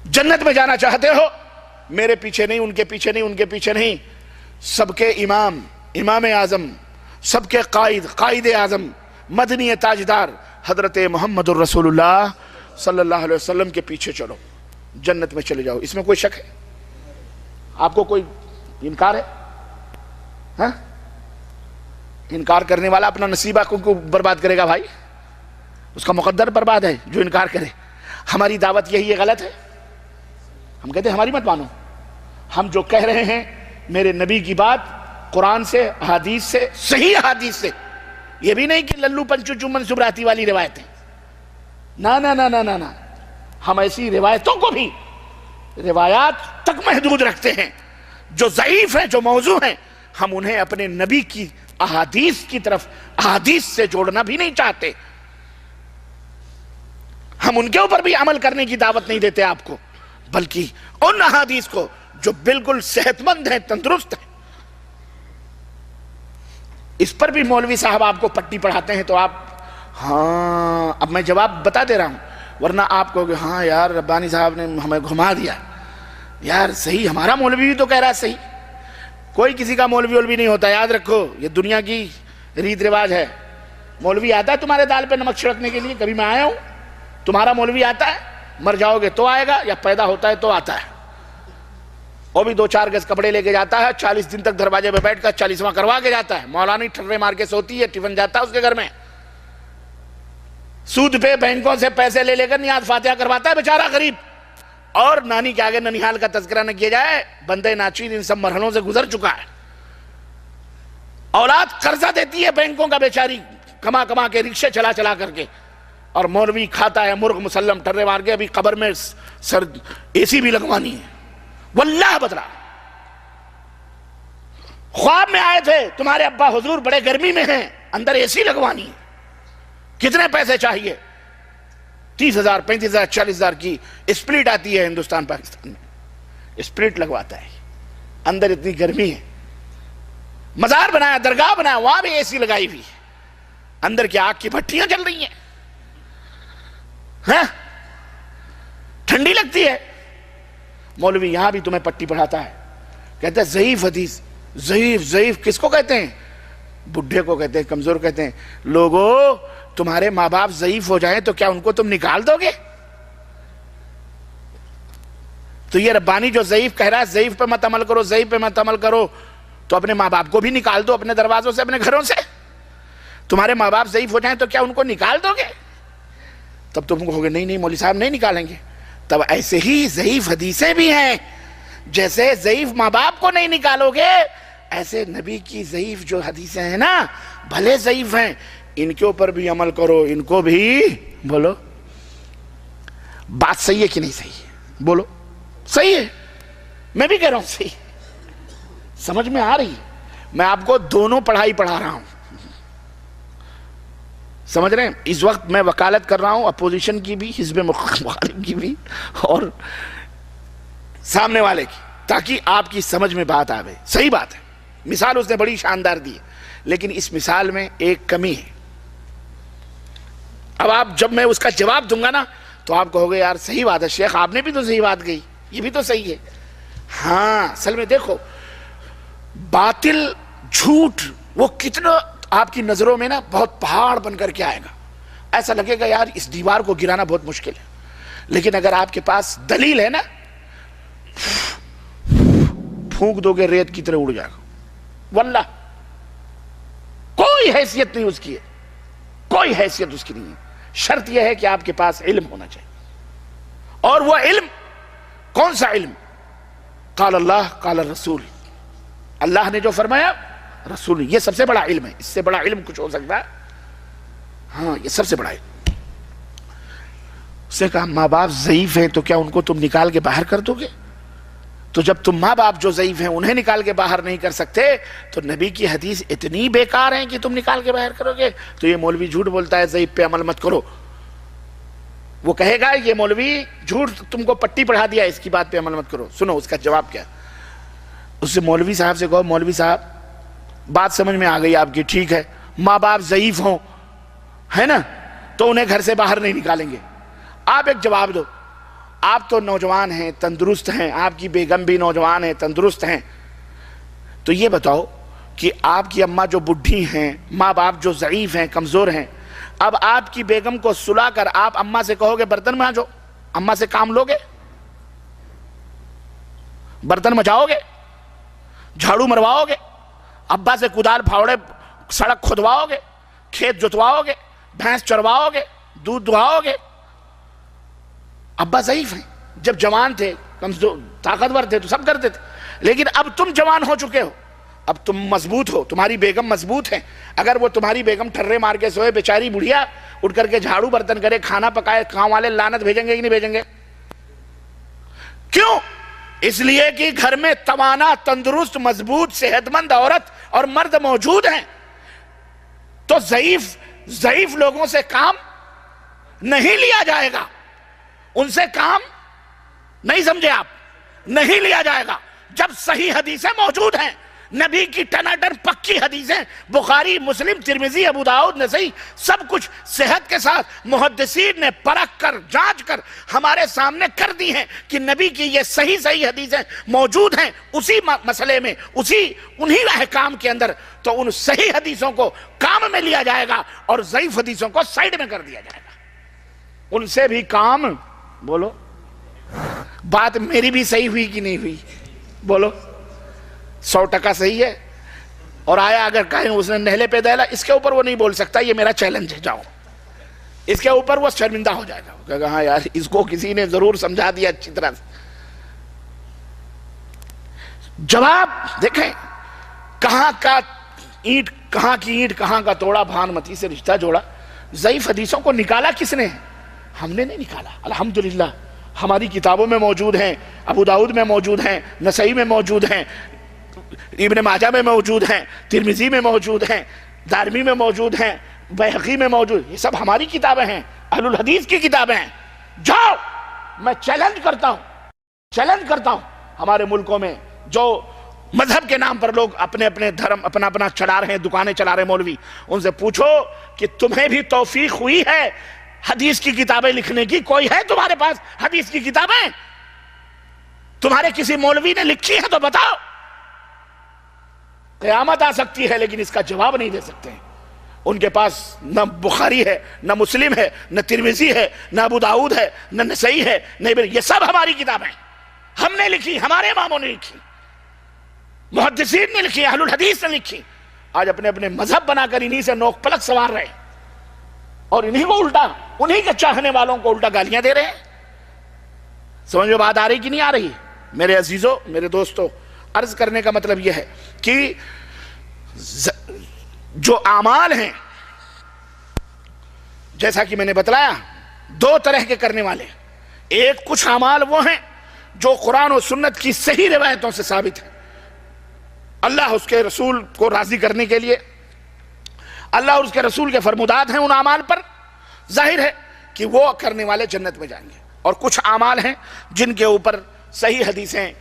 [SPEAKER 1] جنت میں جانا چاہتے ہو؟ میرے پیچھے نہیں، ان کے پیچھے نہیں، ان کے پیچھے نہیں، سب کے امام، امام اعظم، سب کے قائد اعظم، مدنی تاجدار حضرت محمد الرسول اللہ صلی اللہ علیہ وسلم کے پیچھے چلو، جنت میں چلے جاؤ۔ اس میں کوئی شک ہے؟ آپ کو کوئی انکار ہے؟ ہاں؟ انکار کرنے والا اپنا نصیبہ کو برباد کرے گا بھائی، اس کا مقدر برباد ہے جو انکار کرے۔ ہماری دعوت یہی ہے، غلط ہے؟ ہم کہتے ہیں ہماری مت مانو، ہم جو کہہ رہے ہیں میرے نبی کی بات قرآن سے، احادیث سے، صحیح احادیث سے، یہ بھی نہیں کہ للو پنچو چومن سبراتی والی روایتیں، نا نا نا نا نا نا، ہم ایسی روایتوں کو بھی روایات تک محدود رکھتے ہیں جو ضعیف ہیں، جو موضوع ہیں، ہم انہیں اپنے نبی کی احادیث کی طرف، احادیث سے جوڑنا بھی نہیں چاہتے۔ ہم ان کے اوپر بھی عمل کرنے کی دعوت نہیں دیتے آپ کو، بلکہ ان احادیث کو جو بالکل صحت مند ہیں، تندرست ہیں۔ اس پر بھی مولوی صاحب آپ کو پٹی پڑھاتے ہیں تو آپ ہاں، اب میں جواب بتا دے رہا ہوں، ورنہ آپ کو کہ ہاں یار ربانی صاحب نے ہمیں گھما دیا، یار صحیح ہمارا مولوی بھی تو کہہ رہا ہے صحیح۔ کوئی کسی کا مولوی نہیں ہوتا، یاد رکھو، یہ دنیا کی ریت رواج ہے۔ مولوی آتا ہے تمہارے دال پہ نمک چھڑکنے کے لیے؟ کبھی میں آیا ہوں؟ تمہارا مولوی آتا ہے؟ مر جاؤ گے تو آئے گا یا پیدا ہوتا ہے تو آتا ہے؟ وہ بھی 2-4 گز کپڑے لے کے جاتا ہے، 40 دن تک دروازے پہ بیٹھ کر 40واں کروا کے جاتا ہے، مولانا ٹھرے مار کے سوتی ہے، ٹفن جاتا ہے اس کے گھر میں، سود پہ بینکوں سے پیسے لے کر نیاز فاتحہ کرواتا ہے بیچارہ غریب۔ اور نانی کے آگے ننیحال کا تذکرہ نہ کیا جائے، بندے ناچیر ان سب مرحلوں سے گزر چکا ہے۔ اولاد قرضہ دیتی ہے بینکوں کا بیچاری، کما کما کے رکشے چلا کر کے، اور مولوی کھاتا ہے مرغ مسلم ٹرے مار کے، ابھی قبر میں سر اے سی بھی لگوانی ہے۔ واللہ بدلا خواب میں آئے تھے تمہارے ابا حضور بڑے گرمی میں ہیں، اندر اے سی لگوانی ہے، کتنے پیسے چاہیے؟ 30,000 35,000 40,000 کی اسپلٹ آتی ہے ہندوستان پاکستان میں، اسپلٹ لگواتا ہے، اندر اتنی گرمی ہے، مزار بنایا، درگاہ بنایا، وہاں بھی اے سی لگائی ہوئی ہے، اندر کی آگ کی بھٹیاں جل رہی ہیں، ہاں ٹھنڈی لگتی ہے۔ مولوی یہاں بھی تمہیں پٹی پڑھاتا ہے، کہتا ہے ضعیف حدیث۔ ضعیف کس کو کہتے ہیں؟ بڈھے کو کہتے ہیں، کمزور کہتے ہیں۔ لوگو تمہارے ماں باپ ضعیف ہو جائیں تو کیا ان کو تم نکال دو گے؟ تو یہ ربانی جو ضعیف کہہ رہا ہے، ضعیف پہ مت عمل کرو، ضعیف پہ مت عمل کرو، تو اپنے ماں باپ کو بھی نکال دو اپنے دروازوں سے، اپنے گھروں سے۔ تمہارے ماں باپ ضعیف ہو جائیں تو کیا ان کو نکال دو گے؟ تب تم کہو گے نہیں مولوی صاحب نہیں نکالیں گے۔ تب ایسے ہی ضعیف حدیثیں بھی ہیں، جیسے ضعیف ماں باپ کو نہیں نکالو گے، ایسے نبی کی ضعیف جو حدیثیں ہیں نا، بھلے ضعیف ہیں، ان کے اوپر بھی عمل کرو، ان کو بھی بولو۔ بات صحیح ہے کہ نہیں صحیح ہے؟ بولو صحیح ہے، میں بھی کہہ رہا ہوں صحیح، سمجھ میں آ رہی ہے؟ میں آپ کو دونوں پڑھائی پڑھا رہا ہوں، سمجھ رہے ہیں؟ اس وقت میں وکالت کر رہا ہوں اپوزیشن کی بھی، حزب مخالف کی بھی، اور سامنے والے کی، تاکہ آپ کی سمجھ میں بات آوے۔ صحیح بات ہے، مثال اس نے بڑی شاندار دی ہے، لیکن اس مثال میں ایک کمی ہے۔ اب آپ جب میں اس کا جواب دوں گا نا تو آپ کہو گے یار صحیح بات ہے شیخ، آپ نے بھی تو صحیح بات کہی، یہ بھی تو صحیح ہے. ہاں اصل میں دیکھو باطل جھوٹ وہ کتنا آپ کی نظروں میں نا بہت پہاڑ بن کر کے آئے گا، ایسا لگے گا یار اس دیوار کو گرانا بہت مشکل ہے. لیکن اگر آپ کے پاس دلیل ہے نا، پھونک دو گے ریت کی طرح اڑ جائے گا. واللہ کوئی حیثیت نہیں اس کی ہے، کوئی حیثیت اس کی نہیں ہے. شرط یہ ہے کہ آپ کے پاس علم ہونا چاہیے. اور وہ علم کون سا علم؟ قال اللہ قال الرسول، اللہ نے جو فرمایا رسول، یہ سب سے بڑا علم ہے. اس سے بڑا علم کچھ ہو سکتا ہے؟ ہاں یہ سب سے بڑا علم. اس نے کہا ماں باپ ضعیف ہیں تو کیا ان کو تم نکال کے باہر کر دو گے؟ تو جب تم ماں باپ جو ضعیف ہیں انہیں نکال کے باہر نہیں کر سکتے تو نبی کی حدیث اتنی بیکار ہیں کہ تم نکال کے باہر کرو گے؟ تو یہ مولوی جھوٹ بولتا ہے ضعیف پہ عمل مت کرو. وہ کہے گا یہ مولوی جھوٹ تم کو پٹی پڑھا دیا اس کی بات پہ عمل مت کرو. سنو اس کا جواب کیا. اس سے مولوی صاحب سے کہو مولوی صاحب بات سمجھ میں آ گئی آپ کی، ٹھیک ہے ماں باپ ضعیف ہوں ہے نا تو انہیں گھر سے باہر نہیں نکالیں گے. آپ ایک جواب دو، آپ تو نوجوان ہیں تندرست ہیں، آپ کی بیگم بھی نوجوان ہیں تندرست ہیں، تو یہ بتاؤ کہ آپ کی اماں جو بڈھی ہیں، ماں باپ جو ضعیف ہیں کمزور ہیں، اب آپ کی بیگم کو سلا کر آپ اماں سے کہو گے برتن مانجو، اماں سے کام لوگے؟ برتن مچاؤ گے؟ جھاڑو مرواؤ گے؟ ابا سے کدال پھاوڑے سڑک کھدواؤ گے؟ کھیت جتواؤ گے؟ بھینس چرواؤ گے؟ دودھ دہاؤ گے؟ ابا ضعیف ہیں، جب جوان تھے کمزور طاقتور تھے تو سب کرتے تھے، لیکن اب تم جوان ہو چکے ہو، اب تم مضبوط ہو، تمہاری بیگم مضبوط ہے. اگر وہ تمہاری بیگم ٹھرے مار کے سوئے بیچاری بڑھیا اٹھ کر کے جھاڑو برتن کرے کھانا پکائے، گاؤں والے لعنت بھیجیں گے کہ نہیں بھیجیں گے؟ کیوں؟ اس لیے کہ گھر میں توانا تندرست مضبوط صحت مند عورت اور مرد موجود ہیں. تو ضعیف لوگوں سے کام نہیں لیا جائے گا، ان سے کام نہیں سمجھے آپ، نہیں لیا جائے گا. جب صحیح حدیثیں موجود ہیں، نبی کی ٹناٹن پکی حدیثیں، بخاری مسلم ترمذی ابو داؤد نسائی سب کچھ صحت کے ساتھ محدثین نے پرکھ کر جانچ کر ہمارے سامنے کر دی ہیں کہ نبی کی یہ صحیح حدیثیں موجود ہیں اسی مسئلے میں، انہی احکام کے اندر، تو ان صحیح حدیثوں کو کام میں لیا جائے گا اور ضعیف حدیثوں کو سائیڈ میں کر دیا جائے گا. ان سے بھی کام، بولو بات میری بھی صحیح ہوئی کہ نہیں ہوئی؟ بولو 100% صحیح ہے. اور آیا اگر کہیں اس نے نہلے پہ دہلا، اس کے اوپر وہ نہیں بول سکتا، یہ میرا چیلنج ہے، جاؤ. اس کے اوپر وہ شرمندہ ہو جائے گا، وہ کہے گا ہاں یار اس کو کسی نے ضرور سمجھا دیا اچھی طرح سے. جواب دیکھیں، کہاں کی اینٹ کہاں کا توڑا، بھانمتی سے رشتہ جوڑا. ضعیف حدیثوں کو نکالا کس نے؟ ہم نے نہیں نکالا، الحمدللہ ہماری کتابوں میں موجود ہیں، ابو داؤد میں موجود ہیں، نسائی میں موجود ہیں، ابن ماجہ میں موجود ہیں، ترمذی میں موجود ہیں، دارمی میں موجود ہیں، بیہقی میں موجود، یہ سب ہماری کتابیں ہیں، اہل الحدیث کی کتابیں ہیں. جاؤ، میں چیلنج کرتا ہوں ہمارے ملکوں میں جو مذہب کے نام پر لوگ اپنے دھرم اپنا چلا رہے ہیں، دکانیں چلا رہے ہیں مولوی، ان سے پوچھو کہ تمہیں بھی توفیق ہوئی ہے حدیث کی کتابیں لکھنے کی؟ کوئی ہے تمہارے پاس حدیث کی کتابیں؟ تمہارے کسی مولوی نے لکھی ہے تو بتاؤ. قیامت آ سکتی ہے لیکن اس کا جواب نہیں دے سکتے ہیں. ان کے پاس نہ بخاری ہے، نہ مسلم ہے، نہ ترمذی ہے، نہ ابو داؤد ہے، نہ نسائی ہے، نہ یہ سب ہماری کتابیں ہم نے لکھی، ہمارے اماموں نے لکھی، محدثین نے لکھی، اہل الحدیث نے لکھی. آج اپنے مذہب بنا کر انہی سے نوک پلک سوار رہے اور انہی کو الٹا، انہی کے چاہنے والوں کو الٹا گالیاں دے رہے ہیں. سمجھ میں بات آ رہی کہ نہیں آ رہی؟ میرے عزیزوں، میرے دوستوں، عرض کرنے کا مطلب یہ ہے کہ جو اعمال ہیں جیسا کہ میں نے بتلایا 2 طرح کے کرنے والے. ایک کچھ اعمال وہ ہیں جو قرآن و سنت کی صحیح روایتوں سے ثابت ہیں، اللہ اس کے رسول کو راضی کرنے کے لیے، اللہ اور اس کے رسول کے فرمودات ہیں ان اعمال پر، ظاہر ہے کہ وہ کرنے والے جنت میں جائیں گے. اور کچھ اعمال ہیں جن کے اوپر صحیح حدیثیں،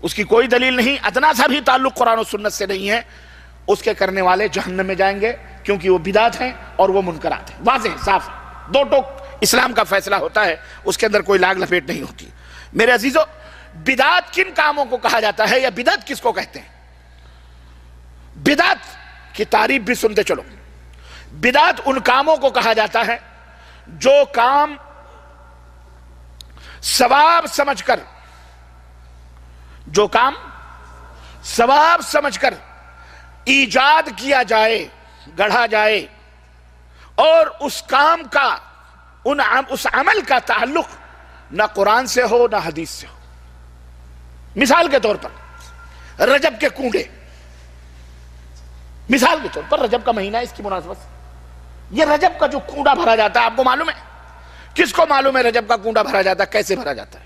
[SPEAKER 1] اس کی کوئی دلیل نہیں، ادنا سا بھی تعلق قرآن و سنت سے نہیں ہے، اس کے کرنے والے جہنم میں جائیں گے کیونکہ وہ بدعت ہیں اور وہ منکرات ہیں. واضح صاف. دو ٹوک اسلام کا فیصلہ ہوتا ہے، اس کے اندر کوئی لاگ لپیٹ نہیں ہوتی۔ میرے عزیزو، بدعت کن کاموں کو کہا جاتا ہے یا بدعت کس کو کہتے ہیں؟ بدعت کی تعریف بھی سنتے چلو۔ بدعت ان کاموں کو کہا جاتا ہے جو کام ثواب سمجھ کر، جو کام ثواب سمجھ کر ایجاد کیا جائے، گڑھا جائے، اور اس کام کا، اس عمل کا تعلق نہ قرآن سے ہو نہ حدیث سے ہو۔ مثال کے طور پر رجب کے کنڈے، مثال کے طور پر رجب کا مہینہ، اس کی مناسبت سے یہ رجب کا جو کنڈا بھرا جاتا ہے، آپ کو معلوم ہے؟ کس کو معلوم ہے رجب کا کنڈا بھرا جاتا ہے، کیسے بھرا جاتا ہے؟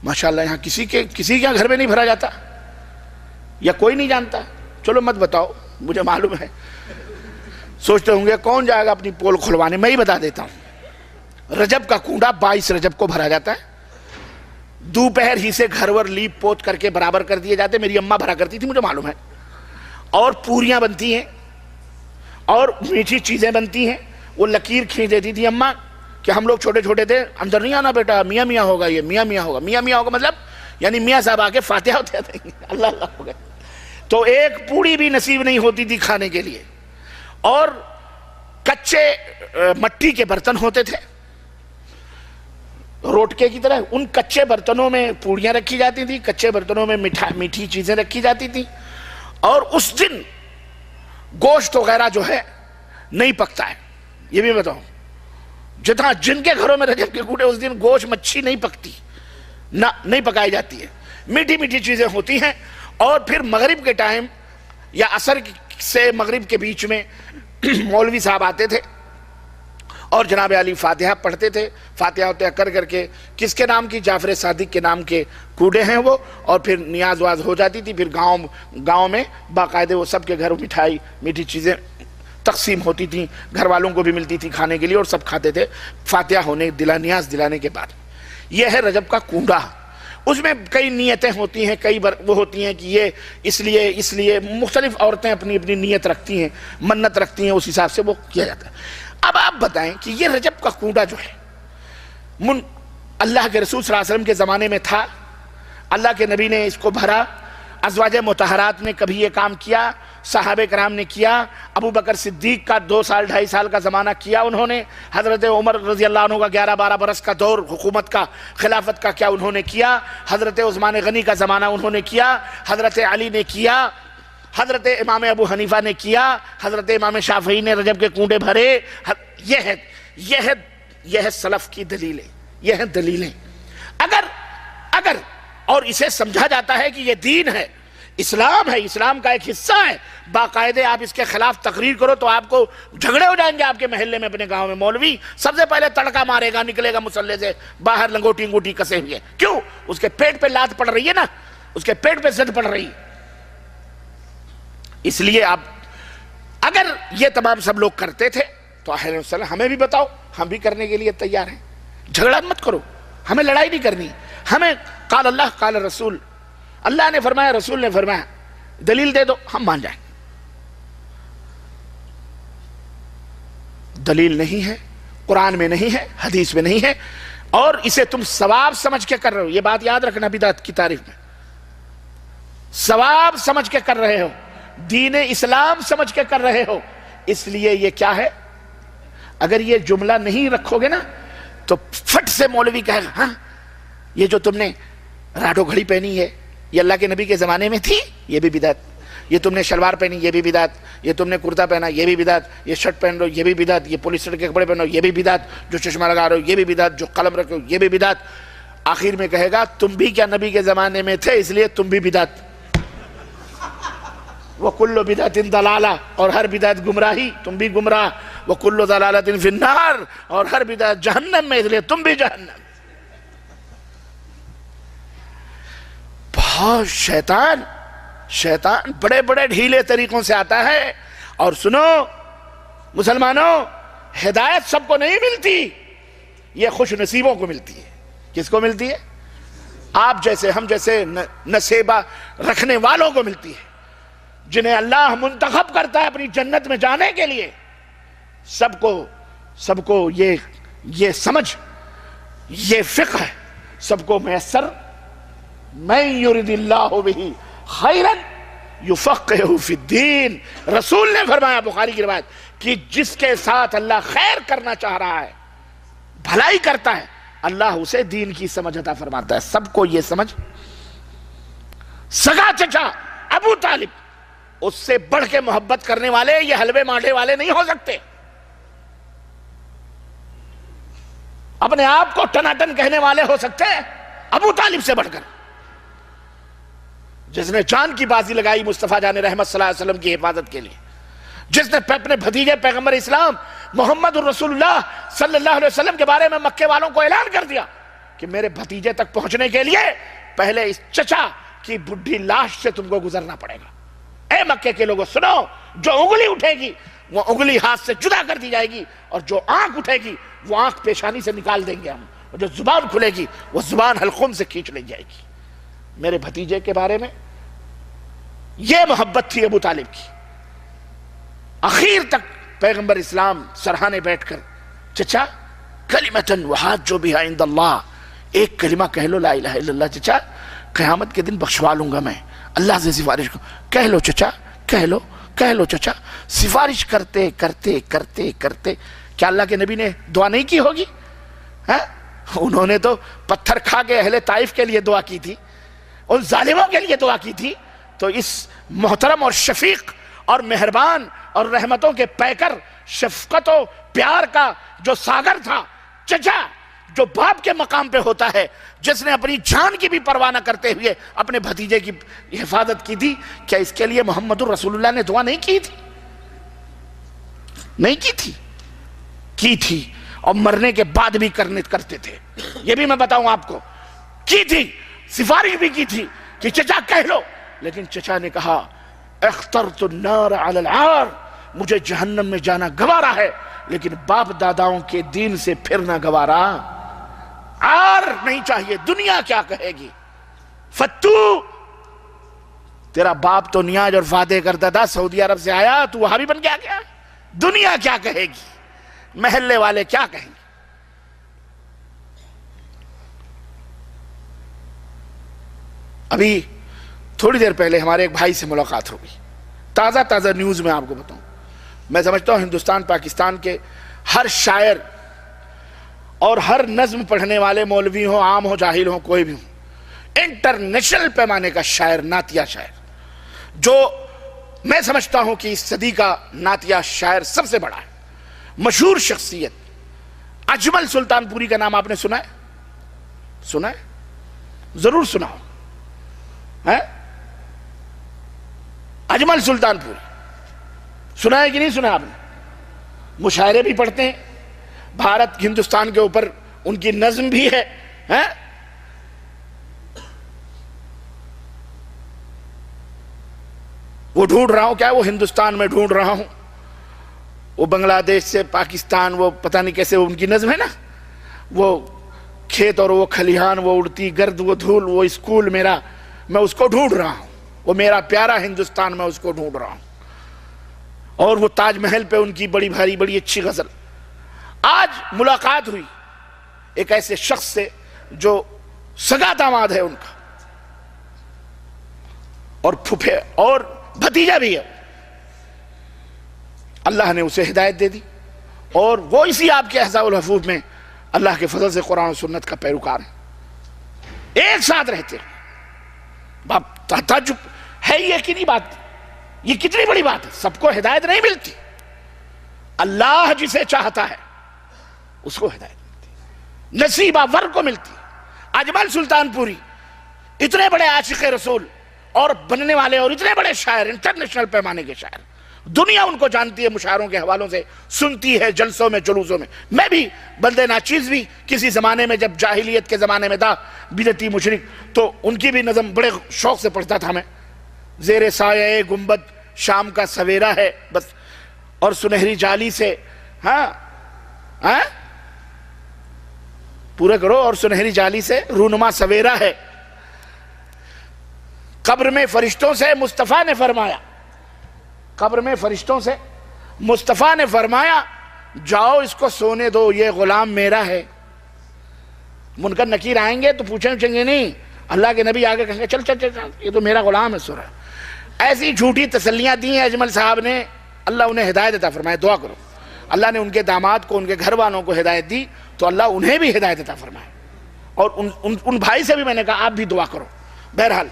[SPEAKER 1] ماشاءاللہ یہاں کسی کے گھر میں نہیں بھرا جاتا یا کوئی نہیں جانتا؟ چلو مت بتاؤ، مجھے معلوم ہے۔ سوچتے ہوں گے کون جائے گا اپنی پول کھلوانے، میں ہی بتا دیتا ہوں۔ رجب کا کنڈا 22 رجب کو بھرا جاتا ہے۔ دوپہر ہی سے گھر ور لیپ پوت کر کے برابر کر دیے جاتے، میری اماں بھرا کرتی تھی، مجھے معلوم ہے۔ اور پوریاں بنتی ہیں اور میٹھی چیزیں بنتی ہیں، وہ لکیر کھینچ دیتی تھی اماں کہ ہم لوگ چھوٹے چھوٹے تھے، اندر نہیں آنا بیٹا، میاں میاں ہوگا، یہ میاں میاں ہوگا۔ میاں میاں ہوگا مطلب یعنی میاں صاحب آگے فاتحہ ہوتے تھے، اللہ اللہ ہو گئے۔ تو ایک پوڑی بھی نصیب نہیں ہوتی تھی کھانے کے لیے، اور کچے مٹی کے برتن ہوتے تھے روٹکے کی طرح، ان کچے برتنوں میں پوڑیاں رکھی جاتی تھی، کچے برتنوں میں میٹھی چیزیں رکھی جاتی تھی، اور اس دن گوشت وغیرہ جو ہے نہیں پکتا ہے۔ یہ بھی بتاؤ، جن کے گھروں میں رجب کے کنڈے، اس دن گوشت مچھی نہیں پکتی، نہیں پکائی جاتی ہے، میٹھی میٹھی چیزیں ہوتی ہیں۔ اور پھر مغرب کے ٹائم یا عصر سے مغرب کے بیچ میں مولوی صاحب آتے تھے اور جناب علی فاتحہ پڑھتے تھے، فاتحہ کر کر کے کس کے نام کی، جعفر صادق کے نام کے کوڑے ہیں وہ، اور پھر نیاز واز ہو جاتی تھی۔ پھر گاؤں میں باقاعدے وہ سب کے گھر مٹھائی میٹھی چیزیں تقسیم ہوتی تھیں، گھر والوں کو بھی ملتی تھی کھانے کے لیے، اور سب کھاتے تھے فاتحہ ہونے نیاز دلانے کے بعد۔ یہ ہے رجب کا کنڈا۔ اس میں کئی نیتیں ہوتی ہیں، کئی وہ ہوتی ہیں کہ یہ اس لیے مختلف عورتیں اپنی اپنی نیت رکھتی ہیں، منت رکھتی ہیں، اس حساب سے وہ کیا جاتا ہے۔ اب آپ بتائیں کہ یہ رجب کا کنڈا جو ہے اللہ کے رسول صلی اللہ علیہ وسلم کے زمانے میں تھا، اللہ کے نبی نے اس کو بھرا، ازواج مطہرات نے کبھی یہ کام کیا، صحابہ کرام نے کیا، ابو بکر صدیق کا 2 سال 2.5 سال کا زمانہ کیا انہوں نے، حضرت عمر رضی اللہ عنہ کا 11-12 برس کا دور حکومت کا، خلافت کا کیا انہوں نے کیا، حضرت عثمان غنی کا زمانہ انہوں نے کیا، حضرت علی نے کیا، حضرت امام ابو حنیفہ نے کیا، حضرت امام شافعی نے رجب کے کنڈے بھرے۔ یہ ہے سلف کی دلیلیں، یہ ہیں دلیلیں۔ اگر اور اسے سمجھا جاتا ہے کہ یہ دین ہے، اسلام ہے، اسلام کا ایک حصہ ہے، باقاعدے آپ اس کے خلاف تقریر کرو تو آپ کو جھگڑے ہو جائیں گے آپ کے محلے میں، اپنے گاؤں میں۔ مولوی سب سے پہلے تڑکا مارے گا، نکلے گا مسلح سے باہر لنگوٹی انگوٹی کسے ہوئے، کیوں؟ اس کے پیٹ پہ لات پڑ رہی ہے نا، اس کے پیٹ پہ زد پڑ رہی ہے۔ اس لیے اگر یہ تمام سب لوگ کرتے تھے تو اہل سنت ہمیں بھی بتاؤ، ہم بھی کرنے کے لیے تیار ہیں۔ جھگڑا مت کرو، ہمیں لڑائی نہیں کرنی، ہمیں قال اللہ قال رسول، اللہ نے فرمایا، رسول نے فرمایا، دلیل دے دو، ہم مان جائیں۔ دلیل نہیں ہے، قرآن میں نہیں ہے، حدیث میں نہیں ہے، اور اسے تم ثواب سمجھ کے کر رہے ہو۔ یہ بات یاد رکھنا بدعت کی تعریف میں، ثواب سمجھ کے کر رہے ہو، دین اسلام سمجھ کے کر رہے ہو۔ اس لیے یہ کیا ہے، اگر یہ جملہ نہیں رکھو گے نا تو فٹ سے مولوی کہے گا، ہاں یہ جو تم نے راڈو گھڑی پہنی ہے یہ اللہ کے نبی کے زمانے میں تھی، یہ بھی بدعت۔ یہ تم نے شلوار پہنی، یہ بھی بدعت۔ یہ تم نے کرتا پہنا، یہ بھی بدعت۔ یہ شرٹ پہن رہو، یہ بھی بدعت۔ یہ پولیسٹر کے کپڑے پہنو، یہ بھی بدعت۔ جو چشمہ لگا رہے ہو، یہ بھی بدعت۔ جو قلم رکھو، یہ بھی بدعت۔ آخر میں کہے گا تم بھی کیا نبی کے زمانے میں تھے، اس لیے تم بھی بدعت۔ وَكُلُّ بِدْعَةٍ ضَلَالَةٍ، اور ہر بدعت گمراہی، تم بھی گمراہ۔ وَكُلُّ ضَلَالَةٍ فِي النَّارِ، اور ہر بدعت جہنم میں، اس لیے تم بھی جہنم۔ بہت شیطان بڑے بڑے ڈھیلے طریقوں سے آتا ہے۔ اور سنو مسلمانوں، ہدایت سب کو نہیں ملتی، یہ خوش نصیبوں کو ملتی ہے۔ کس کو ملتی ہے؟ آپ جیسے، ہم جیسے نصیبہ رکھنے والوں کو ملتی ہے، جنہیں اللہ منتخب کرتا ہے اپنی جنت میں جانے کے لیے۔ سب کو یہ سمجھ، یہ فقہ سب کو میسر، من یرد اللہ بہ خیرا یفقہہ فی الدین، رسول نے فرمایا بخاری کی روایت کہ جس کے ساتھ اللہ خیر کرنا چاہ رہا ہے، بھلائی کرتا ہے، اللہ اسے دین کی سمجھ عطا فرماتا ہے۔ سب کو یہ سمجھ، سگا چچا ابو طالب اس سے بڑھ کے محبت کرنے والے یہ حلوے مانڈے والے نہیں ہو سکتے۔ اپنے آپ کو ٹناٹن کہنے والے ہو سکتے ہیں ابو طالب سے بڑھ کر، جس نے جان کی بازی لگائی مصطفیٰ جان رحمت صلی اللہ علیہ وسلم کی حفاظت کے لیے، جس نے اپنے بھتیجے پیغمبر اسلام محمد الرسول اللہ صلی اللہ علیہ وسلم کے بارے میں مکے والوں کو اعلان کر دیا کہ میرے بھتیجے تک پہنچنے کے لیے پہلے اس چچا کی بڈھی لاش سے تم کو گزرنا پڑے گا۔ اے مکے کے لوگوں سنو، جو انگلی اٹھے گی وہ انگلی ہاتھ سے جدا کر دی جائے گی، اور جو آنکھ اٹھے گی وہ آنکھ پیشانی سے نکال دیں گے ہم، اور جو زبان کھلے گی وہ زبان حلقوم سے کھینچ لی جائے گی۔ میرے بھتیجے کے بارے میں یہ محبت تھی ابو طالب کی۔ اخیر تک پیغمبر اسلام سرحانے بیٹھ کر، چچا کلمتن وحاجو بہا عند اللہ، ایک کلمہ کہہ لو لا الہ الا اللہ، چچا قیامت کے دن بخشوا لوں گا میں، اللہ سے سفارش کہہ لو چچا، کہہ لو چچا۔ سفارش کرتے کرتے کرتے کرتے کیا اللہ کے نبی نے دعا نہیں کی ہوگی؟ انہوں نے تو پتھر کھا کے اہل طائف کے لیے دعا کی تھی، ان ظالموں کے لیے دعا کی تھی، تو اس محترم اور شفیق اور مہربان اور رحمتوں کے پیکر، شفقت و پیار کا جو ساگر تھا چچا، جو باپ کے مقام پہ ہوتا ہے، جس نے اپنی جان کی بھی پرواہ نہ کرتے ہوئے اپنے بھتیجے کی حفاظت کی تھی، کیا اس کے لیے محمد الرسول اللہ نے دعا نہیں کی تھی؟ نہیں کی تھی، اور مرنے کے بعد بھی کرتے تھے۔ یہ بھی میں بتاؤں آپ کو، کی تھی، سفارش بھی کی تھی کہ چچا کہہ لو، لیکن چچا نے کہا اخترت النار علی العار، مجھے جہنم میں جانا گوارا ہے، لیکن باپ داداؤں کے دین سے پھرنا گوارا عار نہیں چاہیے، دنیا کیا کہے گی؟ فتو، تیرا باپ تو نیاز اور وعدے کرتا تھا، سعودی عرب سے آیا تو وہاں بھی بن گیا کیا؟ دنیا کیا کہے گی؟ محلے والے کیا کہیں گے؟ ابھی تھوڑی دیر پہلے ہمارے ایک بھائی سے ملاقات ہوگی، تازہ نیوز میں آپ کو بتاؤں، میں سمجھتا ہوں ہندوستان پاکستان کے ہر شاعر اور ہر نظم پڑھنے والے، مولوی ہوں، عام ہو، جاہل ہوں، کوئی بھی ہوں، انٹرنیشنل پیمانے کا شاعر، نعتیہ شاعر، جو میں سمجھتا ہوں کہ اس صدی کا نعتیہ شاعر سب سے بڑا ہے، مشہور شخصیت اجمل سلطان پوری کا نام آپ نے سنا ہے؟ ضرور سنا ہو، اجمل سلطان پوری سنا ہے کہ نہیں سنا آپ نے؟ مشاعرے بھی پڑھتے ہیں، بھارت ہندوستان کے اوپر ان کی نظم بھی ہے۔ وہ ڈھونڈ رہا ہوں، کیا وہ ہندوستان میں ڈھونڈ رہا ہوں، وہ بنگلہ دیش سے پاکستان، وہ پتہ نہیں کیسے ان کی نظم ہے نا، وہ کھیت اور وہ کھلیہان، وہ اڑتی گرد، وہ دھول، وہ اسکول میرا، میں اس کو ڈھونڈ رہا ہوں، وہ میرا پیارا ہندوستان، میں اس کو ڈھونڈ رہا ہوں۔ اور وہ تاج محل پہ ان کی بڑی بھاری بڑی اچھی غزل۔ آج ملاقات ہوئی ایک ایسے شخص سے جو سگا داماد ہے ان کا، اور پھوپھے اور بھتیجا بھی ہے، اللہ نے اسے ہدایت دے دی، اور وہ اسی آپ کے احزاب الحفوظ میں اللہ کے فضل سے قرآن و سنت کا پیروکار ہے، ایک ساتھ رہتے ہیں۔ باپ تعجب ہے یہ کہ نہیں بات، یہ کتنی بڑی بات ہے، سب کو ہدایت نہیں ملتی، اللہ جسے چاہتا ہے اس کو ہدایت ملتی، نصیبہ ور کو ملتی۔ اجمل سلطان پوری اتنے بڑے عاشق رسول اور بننے والے، اور اتنے بڑے شاعر، انٹرنیشنل پیمانے کے شاعر، دنیا ان کو جانتی ہے، مشاعروں کے حوالوں سے سنتی ہے، جلسوں میں، جلوسوں میں۔ میں بھی بلدے ناچیز بھی کسی زمانے میں، جب جاہلیت کے زمانے میں تھا، بدعتی مشرک، تو ان کی بھی نظم بڑے شوق سے پڑھتا تھا میں۔ زیر سایہ گنبد شام کا سویرا ہے بس، اور سنہری جالی سے، پورا کرو، اور سنہری جالی سے رونما سویرا ہے، قبر میں فرشتوں سے مصطفیٰ نے فرمایا، قبر میں فرشتوں سے مصطفیٰ نے فرمایا جاؤ اس کو سونے دو، یہ غلام میرا ہے۔ منکر نکیر آئیں گے تو پوچھیں گے نہیں، اللہ کے نبی آگے کہیں گے چل چل چل یہ تو میرا غلام ہے سورہ۔ ایسی جھوٹی تسلیاں دی ہیں اجمل صاحب نے، اللہ انہیں ہدایت عطا فرمائے۔ دعا کرو اللہ نے ان کے داماد کو، ان کے گھر والوں کو ہدایت دی تو اللہ انہیں بھی ہدایت عطا فرمائے، اور ان بھائی سے بھی میں نے کہا آپ بھی دعا کرو۔ بہرحال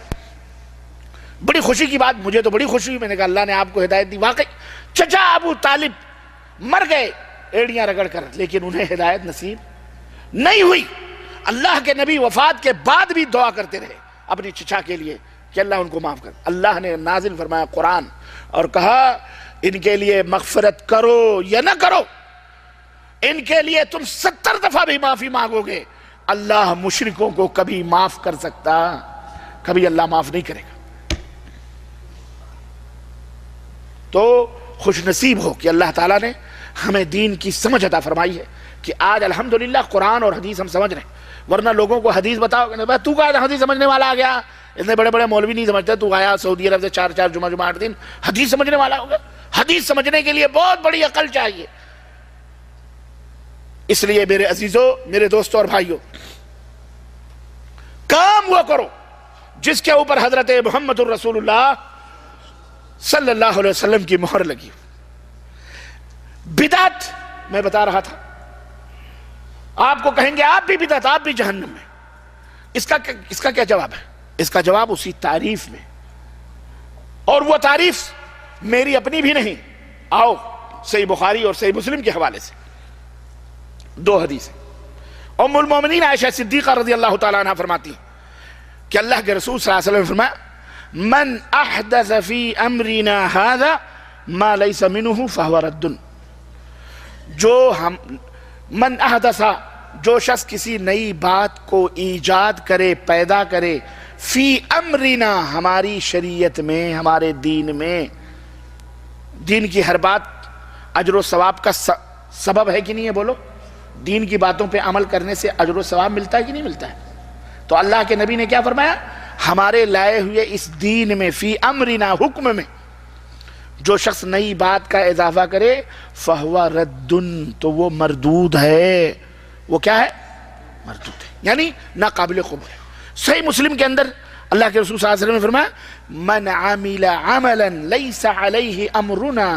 [SPEAKER 1] بڑی خوشی کی بات، مجھے تو بڑی خوشی ہوئی، میں نے کہا اللہ نے آپ کو ہدایت دی۔ واقعی چچا ابو طالب مر گئے ایڑیاں رگڑ کر، لیکن انہیں ہدایت نصیب نہیں ہوئی۔ اللہ کے نبی وفات کے بعد بھی دعا کرتے رہے اپنی چچا کے لیے کہ اللہ ان کو معاف کر۔ اللہ نے نازل فرمایا قرآن اور کہا ان کے لیے مغفرت کرو یا نہ کرو، ان کے لیے تم 70 دفعہ بھی معافی مانگو گے، اللہ مشرکوں کو کبھی معاف کر سکتا، کبھی اللہ معاف نہیں کرے گا۔ تو خوش نصیب ہو کہ اللہ تعالیٰ نے ہمیں دین کی سمجھ عطا فرمائی ہے کہ آج الحمدللہ قرآن اور حدیث ہم سمجھ رہے ہیں۔ ورنہ لوگوں کو حدیث بتاؤ کہ تو کہا حدیث سمجھنے والا آ گیا، اتنے بڑے بڑے مولوی نہیں سمجھتے، تو آیا سعودی عرب سے 4 جمعہ 8 دن حدیث سمجھنے والا ہوگا۔ حدیث سمجھنے کے لیے بہت بڑی عقل چاہیے۔ اس لیے میرے عزیزوں، میرے دوستوں اور بھائیوں، کام وہ کرو جس کے اوپر حضرت محمد الرسول اللہ صلی اللہ علیہ وسلم کی مہر لگی۔ بدعت میں بتا رہا تھا، آپ کو کہیں گے آپ بھی بدعت، آپ بھی جہنم میں۔ اس کا کیا جواب ہے؟ اس کا جواب اسی تعریف میں، اور وہ تعریف میری اپنی بھی نہیں۔ آؤ صحیح بخاری اور صحیح مسلم کے حوالے سے 2 حدیث ہیں۔ ام المومنین عائشہ صدیقہ رضی اللہ تعالیٰ عنہ فرماتی ہیں کہ اللہ کے رسول صلی اللہ علیہ وسلم نے فرمایا من احدث فی امرنا هذا ما لیس منہ فہو رد۔ من احدث، جو شخص کسی نئی بات کو ایجاد کرے، پیدا کرے، فی امرنا، ہماری شریعت میں، ہمارے دین میں۔ دین کی ہر بات اجر و ثواب کا سبب ہے کہ نہیں ہے؟ بولو، دین کی باتوں پہ عمل کرنے سے اجر و ثواب ملتا ہے کہ نہیں ملتا ہے؟ تو اللہ کے نبی نے کیا فرمایا؟ ہمارے لائے ہوئے اس دین میں، فی امرنا، حکم میں، جو شخص نئی بات کا اضافہ کرے فہو رد، تو وہ مردود ہے۔ وہ کیا ہے؟ مردود ہے، یعنی ناقابل قبول ہے۔ صحیح مسلم کے اندر اللہ کے رسول صلی اللہ علیہ وسلم نے فرمایا من عمل عملا لیس علیہ امرنا،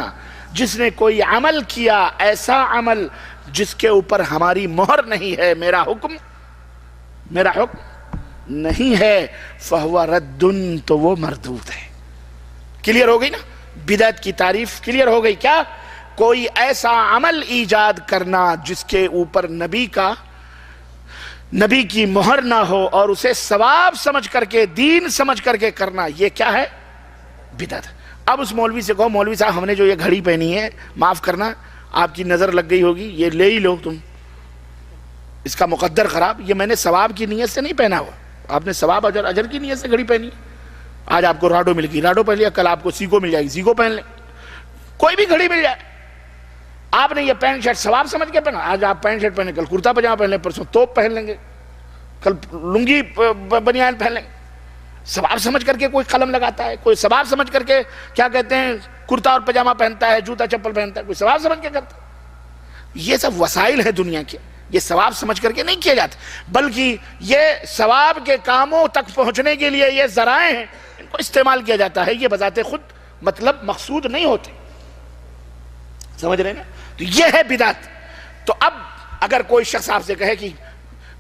[SPEAKER 1] جس نے کوئی عمل کیا، ایسا عمل جس کے اوپر ہماری مہر نہیں ہے، میرا حکم نہیں ہے، فہو رد، تو وہ مردود ہے۔ کلیئر ہو گئی نا؟ بدعت کی تعریف کلیئر ہو گئی۔ کیا؟ کوئی ایسا عمل ایجاد کرنا جس کے اوپر نبی کی مہر نہ ہو، اور اسے ثواب سمجھ کر کے، دین سمجھ کر کے کرنا، یہ کیا ہے؟ بدعت۔ اب اس مولوی سے کہو مولوی صاحب ہم نے جو یہ گھڑی پہنی ہے، معاف کرنا آپ کی نظر لگ گئی ہوگی، یہ لے ہی لو تم، اس کا مقدر خراب، یہ میں نے ثواب کی نیت سے نہیں پہنا ہوا، آپ نے ثواب اجر کی نیت سے گھڑی پہنی۔ آج آپ کو راڈو مل گئی، راڈو پہن لیا، کل آپ کو سیکو مل جائے گی، سیکو پہن لیں، کوئی بھی گھڑی مل جائے۔ آپ نے یہ پینٹ شرٹ ثواب سمجھ کے پہنا، آج آپ پینٹ شرٹ پہنے، کل کرتا پجامہ پہن لیں، پرسوں توپ پہن لیں گے، کل لنگی بنیان پہن لیں گے۔ ثواب سمجھ کر کے کوئی قلم لگاتا ہے، کوئی ثواب سمجھ کر کے کیا کہتے ہیں کرتا اور پجامہ پہنتا ہے، جوتا چپل پہنتا ہے، کوئی ثواب سمجھ کے کرتا ہے۔ یہ سب وسائل ہیں دنیا کے، یہ ثواب سمجھ کر کے نہیں کیے جاتے، بلکہ یہ ثواب کے کاموں تک پہنچنے کے لیے یہ ذرائع ہیں، ان کو استعمال کیا جاتا ہے، یہ بذات خود مطلب مقصود نہیں ہوتے۔ سمجھ رہے ہیں نا؟ تو یہ ہے بدعت۔ تو اب اگر کوئی شخص آپ سے کہے کہ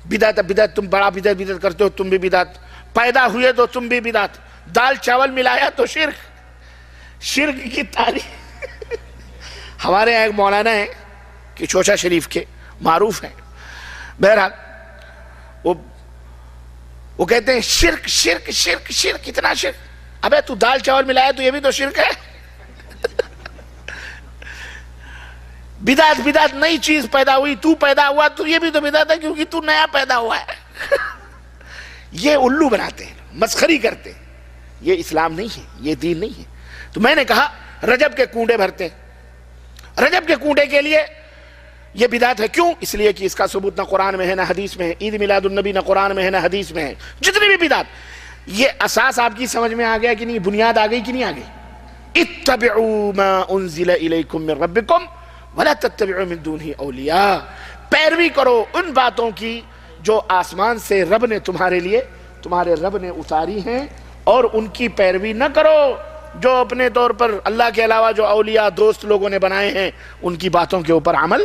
[SPEAKER 1] بدعت تم بڑا بدعت کرتے ہو، تم بھی بدعت، پیدا ہوئے تو تم بھی بدعت، دال چاول ملایا تو شرک کی تعریف۔ ہمارے یہاں ایک مولانا ہیں کہ چوچا شریف کے معروف ہیں، بہرحال وہ کہتے ہیں شرک شرک شرک شرک، اتنا شرک، ابے تو دال چاول ملایا تو یہ بھی تو شرک ہے۔ بدعت نئی چیز پیدا ہوئی، تو پیدا ہوا تو یہ بھی تو بدعت ہے کیونکہ تو نیا پیدا ہوا ہے۔ یہ الو بناتے ہیں، مسخری کرتے ہیں، یہ اسلام نہیں ہے، یہ دین نہیں ہے۔ تو میں نے کہا رجب کے کنڈے بھرتے ہیں، رجب کے کنڈے کے لیے یہ بدعت ہے۔ کیوں؟ اس لیے کہ اس کا ثبوت نہ قرآن میں ہے نہ حدیث میں ہے، عید میلاد النبی نہ قرآن میں ہے نہ حدیث میں ہے۔ جتنی بھی بدعت، یہ اساس آپ کی سمجھ میں آ گیا کہ نہیں؟ بنیاد آ گئی کہ نہیں آ گئی؟ اتبعوا ما انزل الیکم من ربکم وَلَا تَتَّبِعُوا مِن دُونِهِ أَوْلِيَاءَ، پیروی کرو ان باتوں کی جو آسمان سے رب نے تمہارے لیے، تمہارے رب نے اتاری ہیں، اور ان کی پیروی نہ کرو جو اپنے طور پر اللہ کے علاوہ جو اولیاء دوست لوگوں نے بنائے ہیں ان کی باتوں کے اوپر عمل۔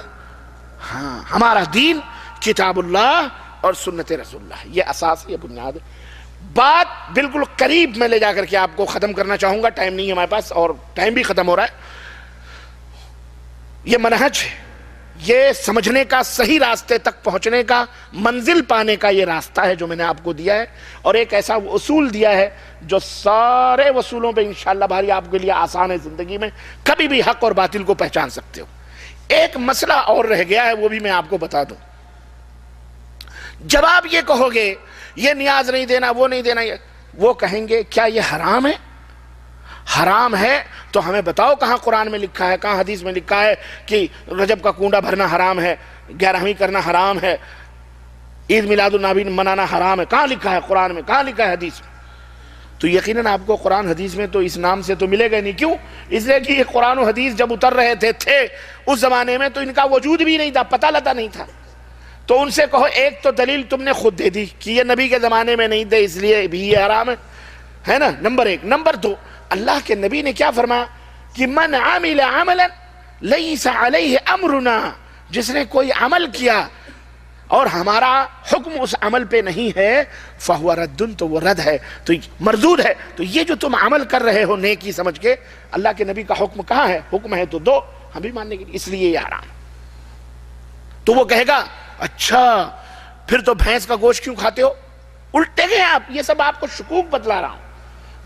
[SPEAKER 1] ہاں، ہمارا دین کتاب اللہ اور سنت رسول اللہ، یہ اساس، یہ بنیاد۔ بات بالکل قریب میں لے جا کر کے آپ کو ختم کرنا چاہوں گا، ٹائم نہیں ہے ہمارے پاس اور ٹائم بھی ختم ہو رہا ہے۔ یہ منہج ہے، یہ سمجھنے کا، صحیح راستے تک پہنچنے کا، منزل پانے کا یہ راستہ ہے جو میں نے آپ کو دیا ہے، اور ایک ایسا اصول دیا ہے جو سارے اصولوں پہ انشاءاللہ بھاری آپ کے لیے آسان ہے زندگی میں، کبھی بھی حق اور باطل کو پہچان سکتے ہو۔ ایک مسئلہ اور رہ گیا ہے، وہ بھی میں آپ کو بتا دوں۔ جب آپ یہ کہو گے یہ نیاز نہیں دینا، وہ نہیں دینا، وہ کہیں گے کیا یہ حرام ہے؟ حرام ہے تو ہمیں بتاؤ کہاں قرآن میں لکھا ہے، کہاں حدیث میں لکھا ہے کہ رجب کا کنڈا بھرنا حرام ہے، 11ویں کرنا حرام ہے، عید میلاد النبی منانا حرام ہے؟ کہاں لکھا ہے قرآن میں، کہاں لکھا ہے حدیث میں؟ تو یقیناً آپ کو قرآن حدیث میں تو اس نام سے تو ملے گا نہیں۔ کیوں؟ اس لیے کہ یہ قرآن و حدیث جب اتر رہے تھے اس زمانے میں تو ان کا وجود بھی نہیں تھا، پتہ لتا نہیں تھا۔ تو ان سے کہو ایک تو دلیل تم نے خود دے دی کہ یہ نبی کے زمانے میں نہیں تھے اس لیے بھی یہ حرام ہے نا، نمبر ایک۔ نمبر دو، اللہ کے نبی نے کیا فرمایا کہ من عامل عملا لیس علیہ امرنا، جس نے کوئی عمل کیا اور ہمارا حکم اس عمل پہ نہیں ہے فہو رد، تو وہ رد ہے، تو مردود ہے۔ تو یہ جو تم عمل کر رہے ہو نیکی سمجھ کے، اللہ کے نبی کا حکم کہاں ہے؟ حکم ہے تو دو، ہم بھی ماننے کے لیے، اس لیے یہ حرام۔ تو وہ کہے گا اچھا پھر تو بھینس کا گوشت کیوں کھاتے ہو؟ الٹے گئے آپ، یہ سب آپ کو شکوک بتلا رہا ہوں۔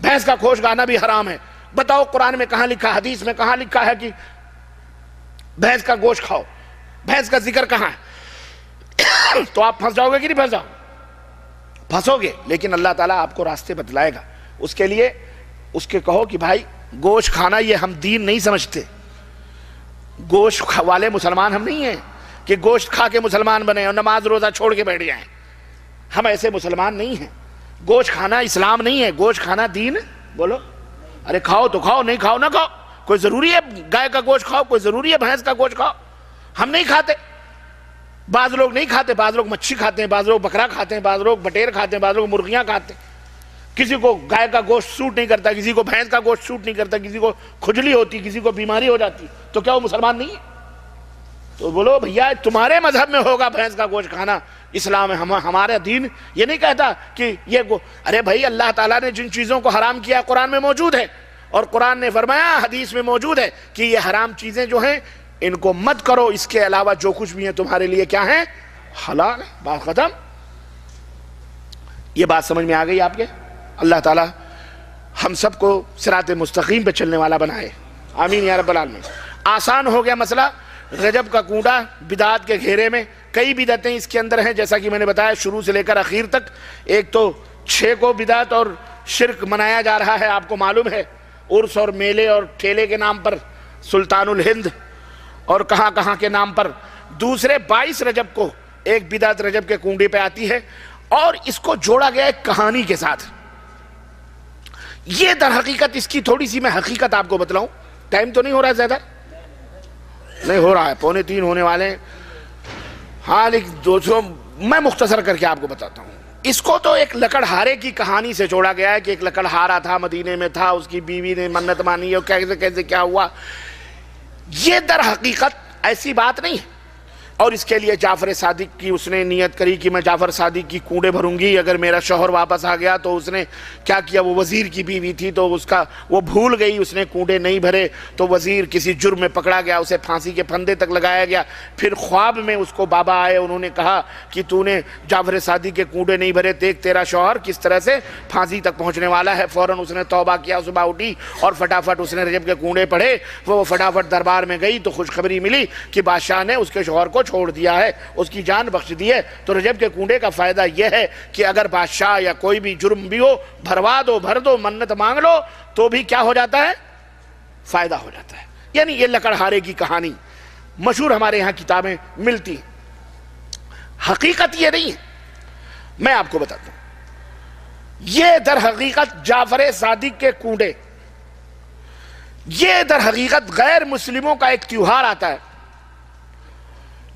[SPEAKER 1] بھینس کا گوشت کھانا بھی حرام ہے، بتاؤ قرآن میں کہاں لکھا، حدیث میں کہاں لکھا ہے کہ بھینس کا گوشت کھاؤ؟ بھینس کا ذکر کہاں ہے؟ تو آپ پھنس جاؤ گے کہ نہیں پھنس جاؤ؟ پھنسو گے، لیکن اللہ تعالیٰ آپ کو راستے بتلائے گا۔ اس کے لیے اس کے کہو کہ بھائی گوشت کھانا یہ ہم دین نہیں سمجھتے، گوشت والے مسلمان ہم نہیں ہیں کہ گوشت کھا کے مسلمان بنے اور نماز روزہ چھوڑ کے بیٹھ جائیں، ہم ایسے مسلمان نہیں ہیں۔ گوشت کھانا اسلام نہیں ہے، گوشت کھانا دین۔ بولو ارے کھاؤ تو کھاؤ، نہیں کھاؤ نہ کھاؤ، کوئی ضروری ہے گائے کا گوشت کھاؤ، کوئی ضروری ہے بھینس کا گوشت کھاؤ؟ ہم نہیں کھاتے، بعض لوگ نہیں کھاتے، بعض لوگ مچھی کھاتے ہیں، بعض لوگ بکرا کھاتے ہیں، بعض لوگ بٹیر کھاتے ہیں، بعض لوگ مرغیاں کھاتے ہیں۔ کسی کو گائے کا گوشت سوٹ نہیں کرتا، کسی کو بھینس کا گوشت سوٹ نہیں کرتا، کسی کو کھجلی ہوتی، کسی کو بیماری ہو جاتی، تو کیا وہ مسلمان نہیں ہے؟ تو بولو بھیا تمہارے مذہب میں ہوگا بھینس کا گوشت کھانا، اسلام ہے، ہمارا دین یہ نہیں کہتا کہ یہ ارے بھائی اللہ تعالیٰ نے جن چیزوں کو حرام کیا قرآن میں موجود ہے، اور قرآن نے فرمایا حدیث میں موجود ہے کہ یہ حرام چیزیں جو ہیں ان کو مت کرو، اس کے علاوہ جو کچھ بھی ہیں تمہارے لیے کیا ہیں؟ حلال ہے، بات ختم۔ یہ بات سمجھ میں آ گئی آپ کے؟ اللہ تعالیٰ ہم سب کو صراط مستقیم پہ چلنے والا بنائے، آمین یا رب العالمین۔ آسان ہو گیا مسئلہ۔ رجب کا کنڈا بدعات کے گھیرے میں، کئی بدعتیں اس کے اندر ہیں جیسا کہ میں نے بتایا شروع سے لے کر اخیر تک۔ ایک تو 6 کو بدعت اور شرک منایا جا رہا ہے، آپ کو معلوم ہے، عرس اور میلے اور ٹھیلے کے نام پر، سلطان الہند اور کہاں کہاں کے نام پر۔ دوسرے 22 رجب کو ایک بدعت رجب کے کنڈے پہ آتی ہے، اور اس کو جوڑا گیا ایک کہانی کے ساتھ۔ یہ در حقیقت اس کی تھوڑی سی میں حقیقت آپ کو بتلاؤں، ٹائم تو نہیں ہو رہا ہے زیادہ؟ نہیں ہو رہا ہے، 2:45 ہونے والے ہیں۔ ہاں لیکن دوستوں میں مختصر کر کے آپ کو بتاتا ہوں۔ اس کو تو ایک لکڑہارے کی کہانی سے جوڑا گیا ہے کہ ایک لکڑہارا تھا، مدینے میں تھا، اس کی بیوی نے منت مانی اور کیسے کیسے کیا ہوا۔ یہ در حقیقت ایسی بات نہیں ہے، اور اس کے لیے جعفر صادق کی اس نے نیت کری کہ میں جعفر صادق کی کنڈے بھروں گی، اگر میرا شوہر واپس آ گیا تو اس نے کیا کیا، وہ وزیر کی بیوی تھی تو اس کا وہ بھول گئی، اس نے کنڈے نہیں بھرے تو وزیر کسی جرم میں پکڑا گیا، اسے پھانسی کے پھندے تک لگایا گیا۔ پھر خواب میں اس کو بابا آئے، انہوں نے کہا کہ تو نے جعفر صادق کے کنڈے نہیں بھرے، دیکھ تیرا شوہر کس طرح سے پھانسی تک پہنچنے والا ہے۔ فوراً اس نے توبہ کیا، صبح اٹھی اور فٹافٹ اس نے رجب کے کنڈے پڑھے۔ وہ فٹافٹ دربار میں گئی تو خوشخبری ملی کہ بادشاہ نے اس کے شوہر کو چھوڑ دیا ہے، اس کی جان بخش دی ہے۔ تو رجب کے کنڈے کا فائدہ یہ ہے کہ اگر بادشاہ یا کوئی بھی جرم بھی ہو، بھروا دو، بھر دو، منت مانگ لو تو بھی کیا ہو جاتا ہے؟ فائدہ ہو جاتا ہے۔ یعنی یہ لکڑہارے کی کہانی مشہور ہمارے یہاں کتابیں ملتی ہیں، حقیقت یہ نہیں ہے، میں آپ کو بتاتا ہوں۔ یہ در حقیقت جعفر صادق کے کنڈے، یہ در حقیقت غیر مسلموں کا ایک تیوہار آتا ہے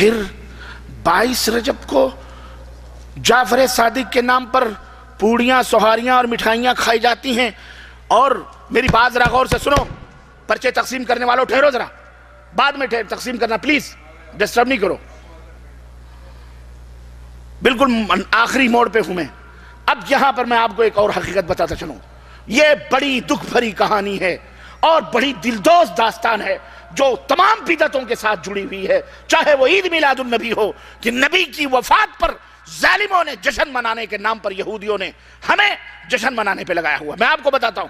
[SPEAKER 1] پھر 22 رجب کو جعفر صادق کے نام پر پوڑیاں سوہاریاں اور مٹھائیاں کھائی جاتی ہیں. اور میری بات ذرا غور سے سنو، پرچے تقسیم کرنے والوں ٹھہرو ذرا، بعد میں تقسیم کرنا پلیز، ڈسٹرب نہیں کرو، بالکل آخری موڑ پہ ہوں میں. اب یہاں پر میں آپ کو ایک اور حقیقت بتاتا چلوں. یہ بڑی دکھ بھری کہانی ہے اور بڑی دلدوز داستان ہے جو تمام بدعتوں کے ساتھ جڑی ہوئی ہے، چاہے وہ عید میلاد النبی ہو کہ نبی کی وفات پر ظالموں نے جشن منانے کے نام پر یہودیوں نے ہمیں جشن منانے پہ لگایا ہوا. میں آپ کو بتاتا ہوں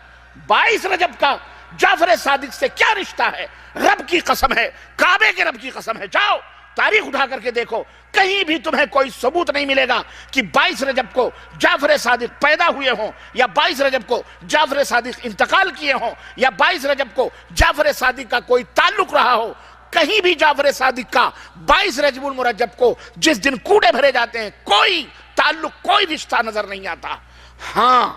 [SPEAKER 1] 22 رجب کا جعفر صادق سے کیا رشتہ ہے. رب کی قسم ہے، کعبے کے رب کی قسم ہے، جاؤ تاریخ اٹھا کر کے دیکھو، کہیں بھی تمہیں کوئی ثبوت نہیں ملے گا کہ 22 رجب کو جعفر صادق پیدا ہوئے ہوں، یا 22 رجب کو جعفر صادق انتقال کیے ہوں، یا 22 رجب کو جعفر صادق کا کوئی تعلق رہا ہو. کہیں بھی جعفر صادق کا 22 رجب المرجب کو جس دن کوڑے بھرے جاتے ہیں کوئی تعلق، کوئی رشتہ نظر نہیں آتا. ہاں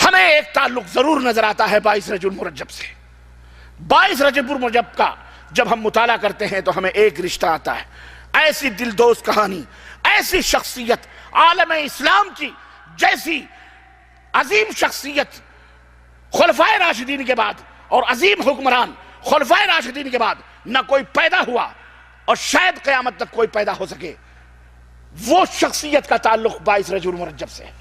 [SPEAKER 1] ہمیں ایک تعلق ضرور نظر آتا ہے 22 رجب المرجب سے. 22 رجب المرجب کا جب ہم مطالعہ کرتے ہیں تو ہمیں ایک رشتہ آتا ہے. ایسی دلدوز کہانی، ایسی شخصیت، عالم اسلام کی جیسی عظیم شخصیت خلفائے راشدین کے بعد اور عظیم حکمران خلفائے راشدین کے بعد نہ کوئی پیدا ہوا اور شاید قیامت تک کوئی پیدا ہو سکے. وہ شخصیت کا تعلق 22 رجب المرجب سے ہے.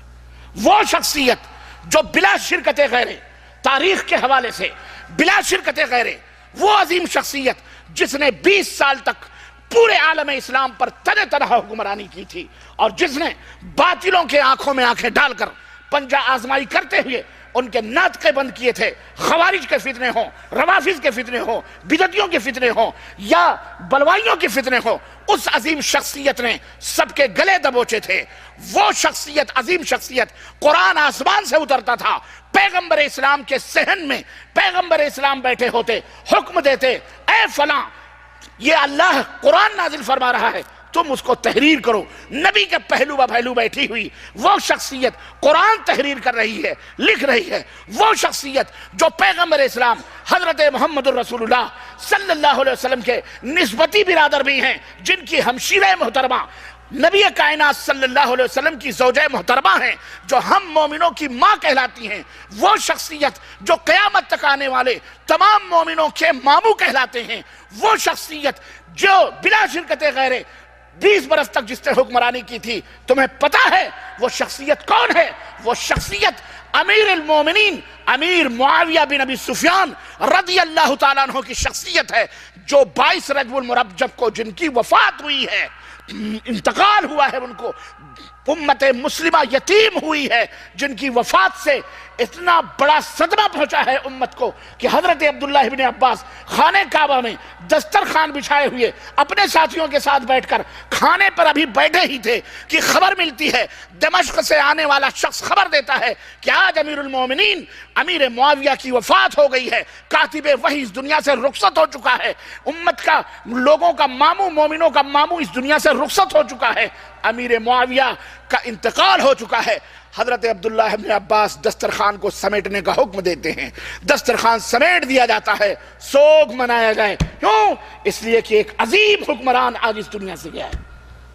[SPEAKER 1] وہ شخصیت جو بلا شرکت غیرے، تاریخ کے حوالے سے بلا شرکت غیرے، وہ عظیم شخصیت جس نے 20 سال تک پورے عالم اسلام پر تنہ تنہا حکمرانی کی تھی، اور جس نے باطلوں کے آنکھوں میں آنکھیں ڈال کر پنجہ آزمائی کرتے ہوئے ان کے ناطقے بند کیے تھے. خوارج کے فتنے ہوں، روافظ کے فتنے ہوں، بدعتیوں کے فتنے ہوں، یا بلوائیوں کے فتنے ہوں، اس عظیم شخصیت نے سب کے گلے دبوچے تھے. وہ شخصیت، عظیم شخصیت، قرآن آسمان سے اترتا تھا، پیغمبر اسلام کے صحن میں پیغمبر اسلام بیٹھے ہوتے، حکم دیتے، اے فلاں یہ اللہ قرآن نازل فرما رہا ہے، تم اس کو تحریر کرو. نبی کے پہلو بہ پہلو بیٹھی ہوئی وہ شخصیت قرآن تحریر کر رہی ہے، لکھ رہی ہے. وہ شخصیت جو پیغمبر اسلام حضرت محمد الرسول اللہ صلی اللہ علیہ وسلم کے نسبتی برادر بھی ہیں، جن کی ہمشیرہ محترمہ نبی کائنات صلی اللہ علیہ وسلم کی زوجہ محترمہ ہیں، جو ہم مومنوں کی ماں کہلاتی ہیں. وہ شخصیت جو قیامت تک آنے والے تمام مومنوں کے ماموں کہلاتے ہیں. وہ شخصیت جو بلا شرکت غیرے 20 برس تک جس نے حکمرانی کی تھی. تمہیں پتا ہے وہ شخصیت کون ہے؟ وہ شخصیت امیر المومنین امیر معاویہ بن ابی سفیان رضی اللہ تعالیٰ عنہ کی شخصیت ہے، جو 22 رجب المرجب کو جن کی وفات ہوئی ہے، انتقال ہوا ہے، ان کو امت مسلمہ یتیم ہوئی ہے، جن کی وفات سے اتنا بڑا صدمہ پہنچا ہے امت کو کہ حضرت عبداللہ ابن عباس خانہ کعبہ میں دسترخوان بچھائے ہوئے اپنے ساتھیوں کے ساتھ بیٹھ کر کھانے پر ابھی بیٹھے ہی تھے کہ خبر ملتی ہے، دمشق سے آنے والا شخص خبر دیتا ہے کہ آج امیر المومنین امیر معاویہ کی وفات ہو گئی ہے، کاتب وحی اس دنیا سے رخصت ہو چکا ہے، امت کا، لوگوں کا ماموں، مومنوں کا ماموں اس دنیا سے رخصت ہو چکا ہے، امیر معاویہ کا انتقال ہو چکا ہے. حضرت عبداللہ ابن عباس دسترخوان کو سمیٹنے کا حکم دیتے ہیں. دسترخوان سمیٹ دیا جاتا ہے، سوگ منایا جائے. کیوں؟ اس لیے کہ ایک عظیم حکمران آج اس دنیا سے گیا ہے.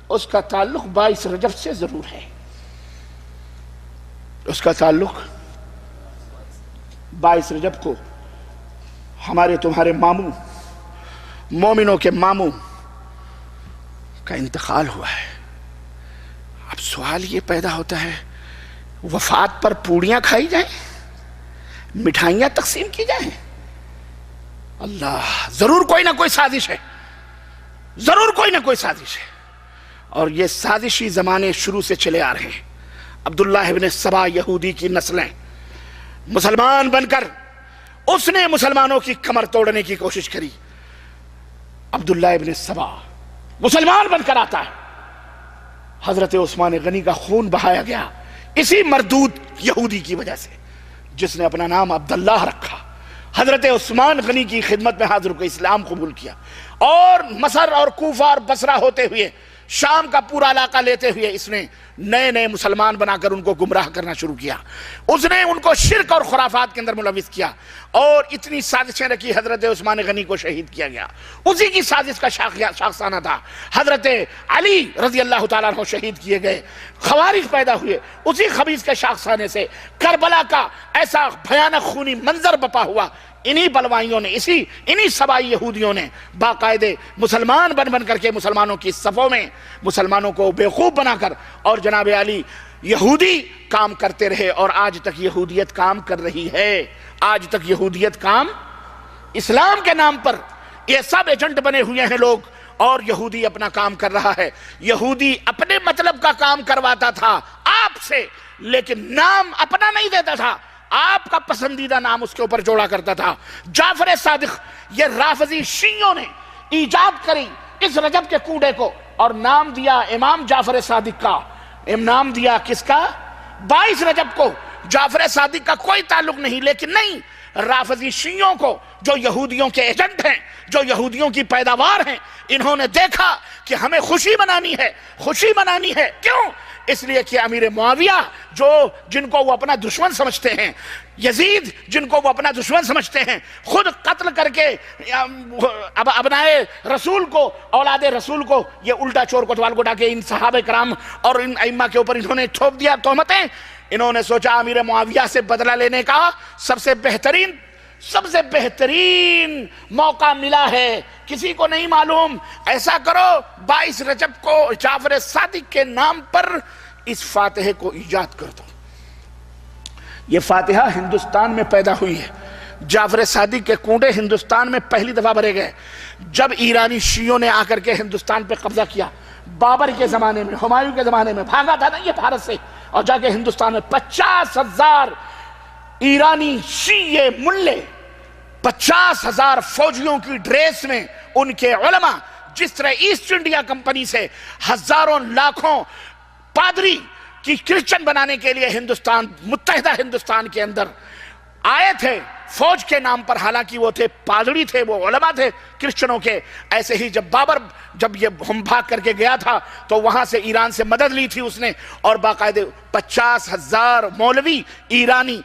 [SPEAKER 1] اس کا تعلق 22 رجب سے ضرور ہے. اس کا تعلق 22 رجب کو ہمارے تمہارے ماموں، مومنوں کے ماموں کا انتقال ہوا ہے. اب سوال یہ پیدا ہوتا ہے، وفات پر پوڑیاں کھائی جائیں، مٹھائیاں تقسیم کی جائیں؟ اللہ، ضرور کوئی نہ کوئی سازش ہے، ضرور کوئی نہ کوئی سازش ہے. اور یہ سازشی زمانے شروع سے چلے آ رہے ہیں. عبداللہ ابن سبا یہودی کی نسلیں مسلمان بن کر اس نے مسلمانوں کی کمر توڑنے کی کوشش کری. عبداللہ ابن سبا مسلمان بن کر آتا ہے. حضرت عثمان غنی کا خون بہایا گیا اسی مردود یہودی کی وجہ سے، جس نے اپنا نام عبداللہ رکھا. حضرت عثمان غنی کی خدمت میں حاضر ہو کے اسلام قبول کیا، اور مصر اور کوفہ اور بصرہ ہوتے ہوئے شام کا پورا علاقہ لیتے ہوئے اس نے نئے نئے مسلمان بنا کر ان کو گمراہ کرنا شروع کیا. اس نے ان کو شرک اور خرافات کے اندر ملوث کیا، اور اتنی سازشیں رکھی، حضرت عثمان غنی کو شہید کیا گیا، اسی کی سازش کا شاخسانہ تھا۔ حضرت علی رضی اللہ تعالیٰ عنہ شہید کیے گئے، خوارج پیدا ہوئے، اسی خبیث کے شاخسانے سے کربلا کا ایسا بھیانک خونی منظر بپا ہوا۔ انہی بلوائیوں نے، انہی سبائی یہودیوں نے باقاعدے مسلمان بن کر کے مسلمانوں کی صفوں میں مسلمانوں کو بیوقوف بنا کر، اور جناب علی یہودی کام کرتے رہے، اور آج تک یہودیت کام کر رہی ہے۔ آج تک یہودیت کام، اسلام کے نام پر یہ سب ایجنٹ بنے ہوئے ہیں لوگ، اور یہودی اپنا کام کر رہا ہے۔ یہودی اپنے مطلب کا کام کرواتا تھا آپ سے، لیکن نام اپنا نہیں دیتا تھا، آپ کا پسندیدہ نام اس کے اوپر جوڑا کرتا تھا۔ جعفر صادق، یہ رافضی شیعوں نے ایجاد کری اس رجب کے کوڑے کو، اور نام دیا امام جعفر صادق کا۔ نام دیا کس کا؟ 22 رجب کو۔ جعفر صادق کا کوئی تعلق نہیں، لیکن نہیں، رافضی شیعوں کو جو یہودیوں کے ایجنٹ ہیں، جو یہودیوں کی پیداوار ہیں، انہوں نے دیکھا کہ ہمیں خوشی منانی ہے، خوشی منانی ہے۔ کیوں؟ اس لیے کہ امیر معاویہ جن کو وہ اپنا دشمن سمجھتے ہیں، یزید جن کو وہ اپنا دشمن سمجھتے ہیں، خود قتل کر کے ابنائے رسول کو، اولاد رسول کو، یہ الٹا چور کوتوال کو ڈاکے ان صحابہ کرام اور ان ائمہ کے اوپر انہوں نے تھوپ دیا تہمتیں۔ انہوں نے سوچا امیر معاویہ سے بدلہ لینے کا سب سے بہترین موقع ملا ہے، کسی کو نہیں معلوم۔ ایسا کرو 22 رجب کو جعفر صادق کے نام پر اس فاتحے کو ایجاد کر دو۔ یہ فاتحہ ہندوستان میں پیدا ہوئی ہے، جعفر صادق کے کنڈے ہندوستان میں پہلی دفعہ بھرے گئے جب ایرانی شیعوں نے آ کر کے ہندوستان پہ قبضہ کیا۔ بابر کے زمانے میں، ہمایوں کے زمانے میں بھاگا تھا نا یہ بھارت سے، اور جا کے ہندوستان میں 50,000 ایرانی شیعہ ملے، 50,000 فوجیوں کی ڈریس میں ان کے علماء، جس طرح ایسٹ انڈیا کمپنی سے ہزاروں لاکھوں پادری کی کرسچن بنانے کے لیے متحدہ ہندوستان کے اندر آئے تھے فوج کے نام پر، حالانکہ وہ تھے پادری تھے، وہ علماء تھے کرسچنوں کے۔ ایسے ہی جب بابر یہ ہم بھاگ کر کے گیا تھا تو وہاں سے ایران سے مدد لی تھی اس نے، اور باقاعدے 50,000 مولوی ایرانی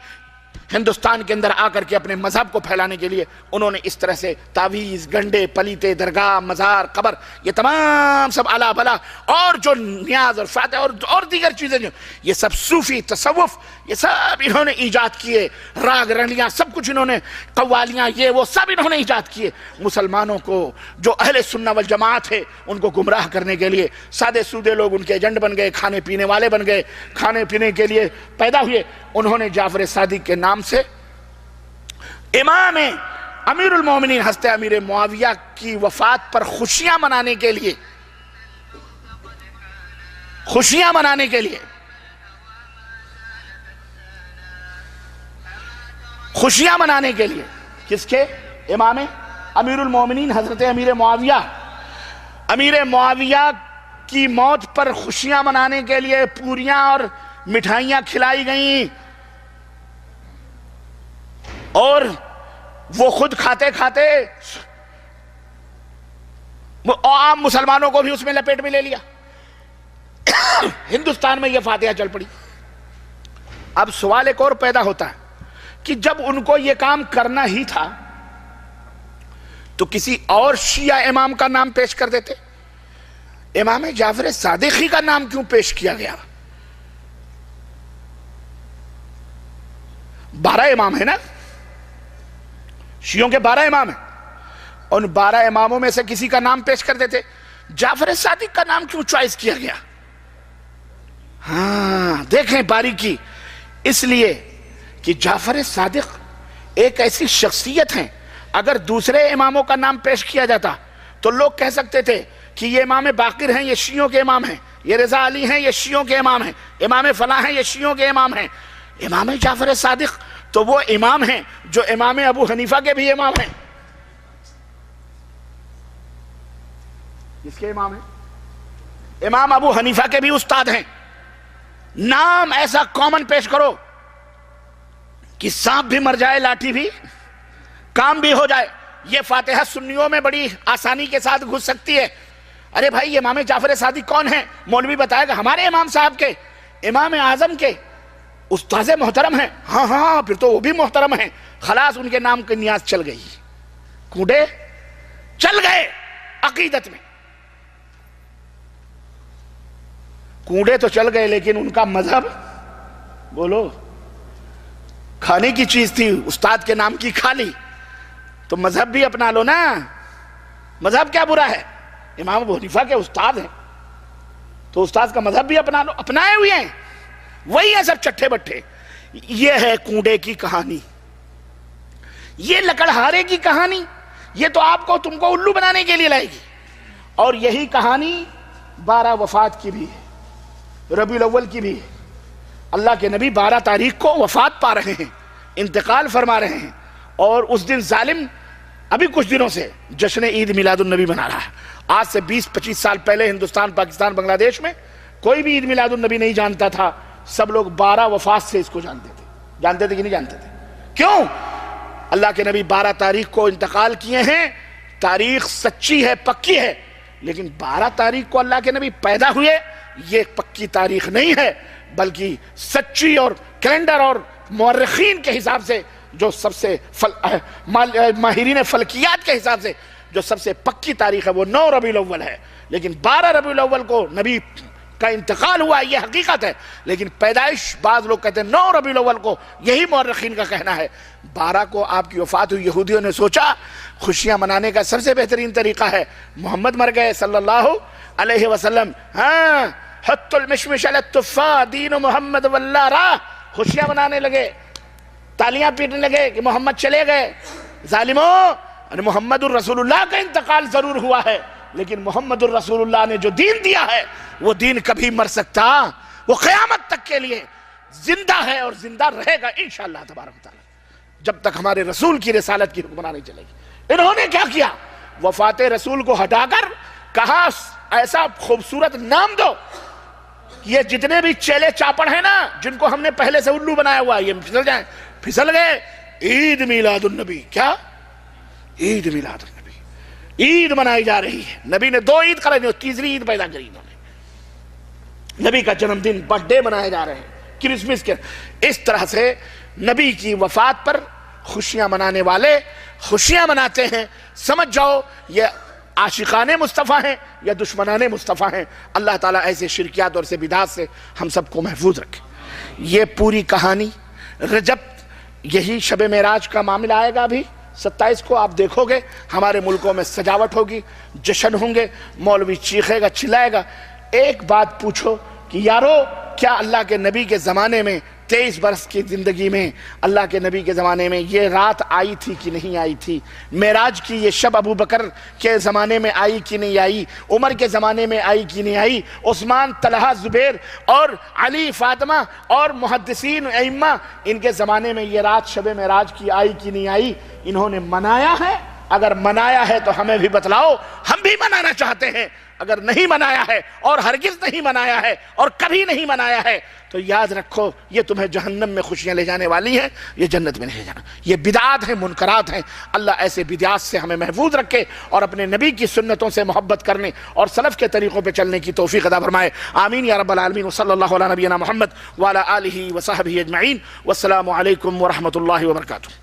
[SPEAKER 1] ہندوستان کے اندر آ کر کے اپنے مذہب کو پھیلانے کے لیے انہوں نے اس طرح سے تعویذ، گنڈے، پلیتے، درگاہ، مزار، قبر، یہ تمام سب الا بلا، اور جو نیاز اور فاتح اور دیگر چیزیں، یہ سب صوفی تصوف، یہ سب انہوں نے ایجاد کیے۔ راگ رنڈیاں سب کچھ انہوں نے، قوالیاں، یہ وہ سب انہوں نے ایجاد کیے، مسلمانوں کو جو اہل سنہ والجماعت ہے ان کو گمراہ کرنے کے لیے۔ سادے سودے لوگ ان کے ایجنٹ بن گئے، کھانے پینے والے بن گئے، کھانے پینے کے لیے پیدا ہوئے۔ انہوں نے جعفر صادق کے نام سے امام امیر المومنین حضرت امیر معاویہ کی وفات پر خوشیاں منانے کے لیے کس کے؟ امام امیر المومنین حضرت امیر معاویہ کی موت پر خوشیاں منانے کے لیے پوریاں اور مٹھائیاں کھلائی گئیں، اور وہ خود کھاتے عام مسلمانوں کو بھی اس میں لپیٹ میں لے لیا۔ ہندوستان میں یہ فاتحہ چل پڑی۔ اب سوال ایک اور پیدا ہوتا ہے کہ جب ان کو یہ کام کرنا ہی تھا تو کسی اور شیعہ امام کا نام پیش کر دیتے، امام جعفر صادقی کا نام کیوں پیش کیا گیا؟ 12 امام ہیں نا، شیعوں کے 12 امام ہیں، ان 12 اماموں میں سے کسی کا نام پیش کر دیتے، جعفر صادق کا نام کیوں چوائس کیا گیا؟ ہاں دیکھیں باریکی، اس لیے کہ جعفر صادق ایک ایسی شخصیت ہیں، اگر دوسرے اماموں کا نام پیش کیا جاتا تو لوگ کہہ سکتے تھے کہ یہ امام باقر ہیں، یہ شیعوں کے امام ہیں، یہ رضا علی ہیں، یہ شیعوں کے امام ہیں، امام فلاں ہیں، یہ شیعوں کے امام ہیں۔ امام جعفر صادق تو وہ امام ہیں جو امام ابو حنیفہ کے بھی امام ہیں۔ کس کے امام ہیں؟ امام ابو حنیفہ کے بھی استاد ہیں۔ نام ایسا کامن پیش کرو کہ سانپ بھی مر جائے، لاٹھی بھی کام بھی ہو جائے۔ یہ فاتحہ سنیوں میں بڑی آسانی کے ساتھ گھس سکتی ہے۔ ارے بھائی امام جعفر صادق کون ہیں؟ مولوی بتائے گا ہمارے امام صاحب کے، امام اعظم کے استاذ محترم ہیں۔ ہاں پھر تو وہ بھی محترم ہیں، خلاص ان کے نام کی نیاز چل گئی، کونڈے چل گئے عقیدت میں، کونڈے تو چل گئے لیکن ان کا مذہب، بولو، کھانے کی چیز تھی، استاد کے نام کی کھا لی، تو مذہب بھی اپنا لو نا، مذہب کیا برا ہے؟ امام ابو حنیفہ کے استاد ہیں تو استاد کا مذہب بھی اپنا لو، اپنائے ہوئے ہیں، وہی ہیں سب چٹھے بٹھے۔ یہ ہے کونڈے کی کہانی، یہ لکڑہارے کی کہانی، یہ تو آپ کو تم کو الو بنانے کے لیے لائے گی۔ اور یہی کہانی 12 وفات کی بھی ہے، ربیع الاول کی بھی ہے۔ اللہ کے نبی 12 تاریخ کو وفات پا رہے ہیں، انتقال فرما رہے ہیں، اور اس دن ظالم ابھی کچھ دنوں سے جشن عید میلاد النبی بنا رہا ہے۔ آج سے 20-25 سال پہلے ہندوستان، پاکستان، بنگلہ دیش میں کوئی بھی عید میلاد النبی نہیں جانتا تھا، سب لوگ 12 وفات سے اس کو جانتے تھے کہ نہیں جانتے تھے؟ کیوں؟ اللہ کے نبی 12 تاریخ کو انتقال کیے ہیں، تاریخ سچی ہے، پکی ہے، لیکن 12 تاریخ کو اللہ کے نبی پیدا ہوئے، یہ پکی تاریخ نہیں ہے، بلکہ سچی اور کیلنڈر اور مورخین کے حساب سے جو سب سے ماہرین فلکیات کے حساب سے جو سب سے پکی تاریخ ہے وہ 9 ربیع الاول ہے، لیکن 12 ربیع الاول کو نبی کا انتقال ہوا، یہ حقیقت ہے، لیکن پیدائش بعض لوگ کہتے ہیں 9 ربیع الاول کو، یہی مورخین کا کہنا ہے۔ 12 کو آپ کی وفات ہوئی، یہودیوں نے سوچا خوشیاں منانے کا سب سے بہترین طریقہ ہے، محمد مر گئے صلی اللہ علیہ وسلم، ہاں حط المشمش علی التفاح دین محمد واللہ راہ، خوشیاں منانے لگے، تالیاں پیٹنے لگے کہ محمد چلے گئے۔ ظالموں، محمد الرسول اللہ کا انتقال ضرور ہوا ہے، لیکن محمد الرسول اللہ نے جو دین دیا ہے وہ دین کبھی مر سکتا، وہ قیامت تک کے لیے زندہ ہے اور زندہ رہے گا انشاءاللہ تبارک و تعالی، جب تک ہمارے رسول کی رسالت کی حکمرانی چلے گی۔ انہوں نے کیا کیا؟ وفات رسول کو ہٹا کر کہا ایسا خوبصورت نام دو، یہ جتنے بھی چیلے چاپڑ ہیں نا جن کو ہم نے پہلے سے الو بنایا ہوا، یہ پھسل جائیں، پھسل گئے۔ عید میلاد النبی، کیا؟ عید میلاد النبی، عید منائی جا رہی ہے۔ نبی نے 2 عید کرائی، تیسری عید پیدا کری انہوں نے، نبی کا جنم دن، برتھ ڈے منائے جا رہے ہیں، کرسمس کے۔ اس طرح سے نبی کی وفات پر خوشیاں منانے والے خوشیاں مناتے ہیں، سمجھ جاؤ یہ عاشقان مصطفیٰ ہیں یا دشمنان مصطفیٰ ہیں۔ اللہ تعالیٰ ایسے شرکیات اور ایسے بدعات سے ہم سب کو محفوظ رکھے۔ یہ پوری کہانی رجب، یہی شب معراج کا معاملہ آئے گا ابھی 27 کو، آپ دیکھو گے ہمارے ملکوں میں سجاوٹ ہوگی، جشن ہوں گے، مولوی چیخے گا، چلائے گا۔ ایک بات پوچھو کہ یارو کیا اللہ کے نبی کے زمانے میں 23 برس کی زندگی میں اللہ کے نبی کے زمانے میں یہ رات آئی تھی کہ نہیں آئی تھی؟ معراج کی یہ شب ابو بکر کے زمانے میں آئی کہ نہیں آئی؟ عمر کے زمانے میں آئی کہ نہیں آئی؟ عثمان، طلحہ، زبیر اور علی، فاطمہ اور محدثین ائمہ، ان کے زمانے میں یہ رات شب معراج کی آئی کہ نہیں آئی؟ انہوں نے منایا ہے؟ اگر منایا ہے تو ہمیں بھی بتلاؤ، ہم بھی منانا چاہتے ہیں۔ اگر نہیں منایا ہے اور ہرگز نہیں منایا ہے اور کبھی نہیں منایا ہے تو یاد رکھو یہ تمہیں جہنم میں خوشیاں لے جانے والی ہیں، یہ جنت میں نہیں جانا۔ یہ بدعات ہیں، منکرات ہیں۔ اللہ ایسے بدعات سے ہمیں محفوظ رکھے اور اپنے نبی کی سنتوں سے محبت کرنے اور سلف کے طریقوں پہ چلنے کی توفیق عطا فرمائے، آمین یا رب العالمین۔ وصلی اللہ علی نبینا محمد وعلی آلہ وصحبہ اجمعین، والسلام علیکم ورحمۃ اللہ وبرکاتہ۔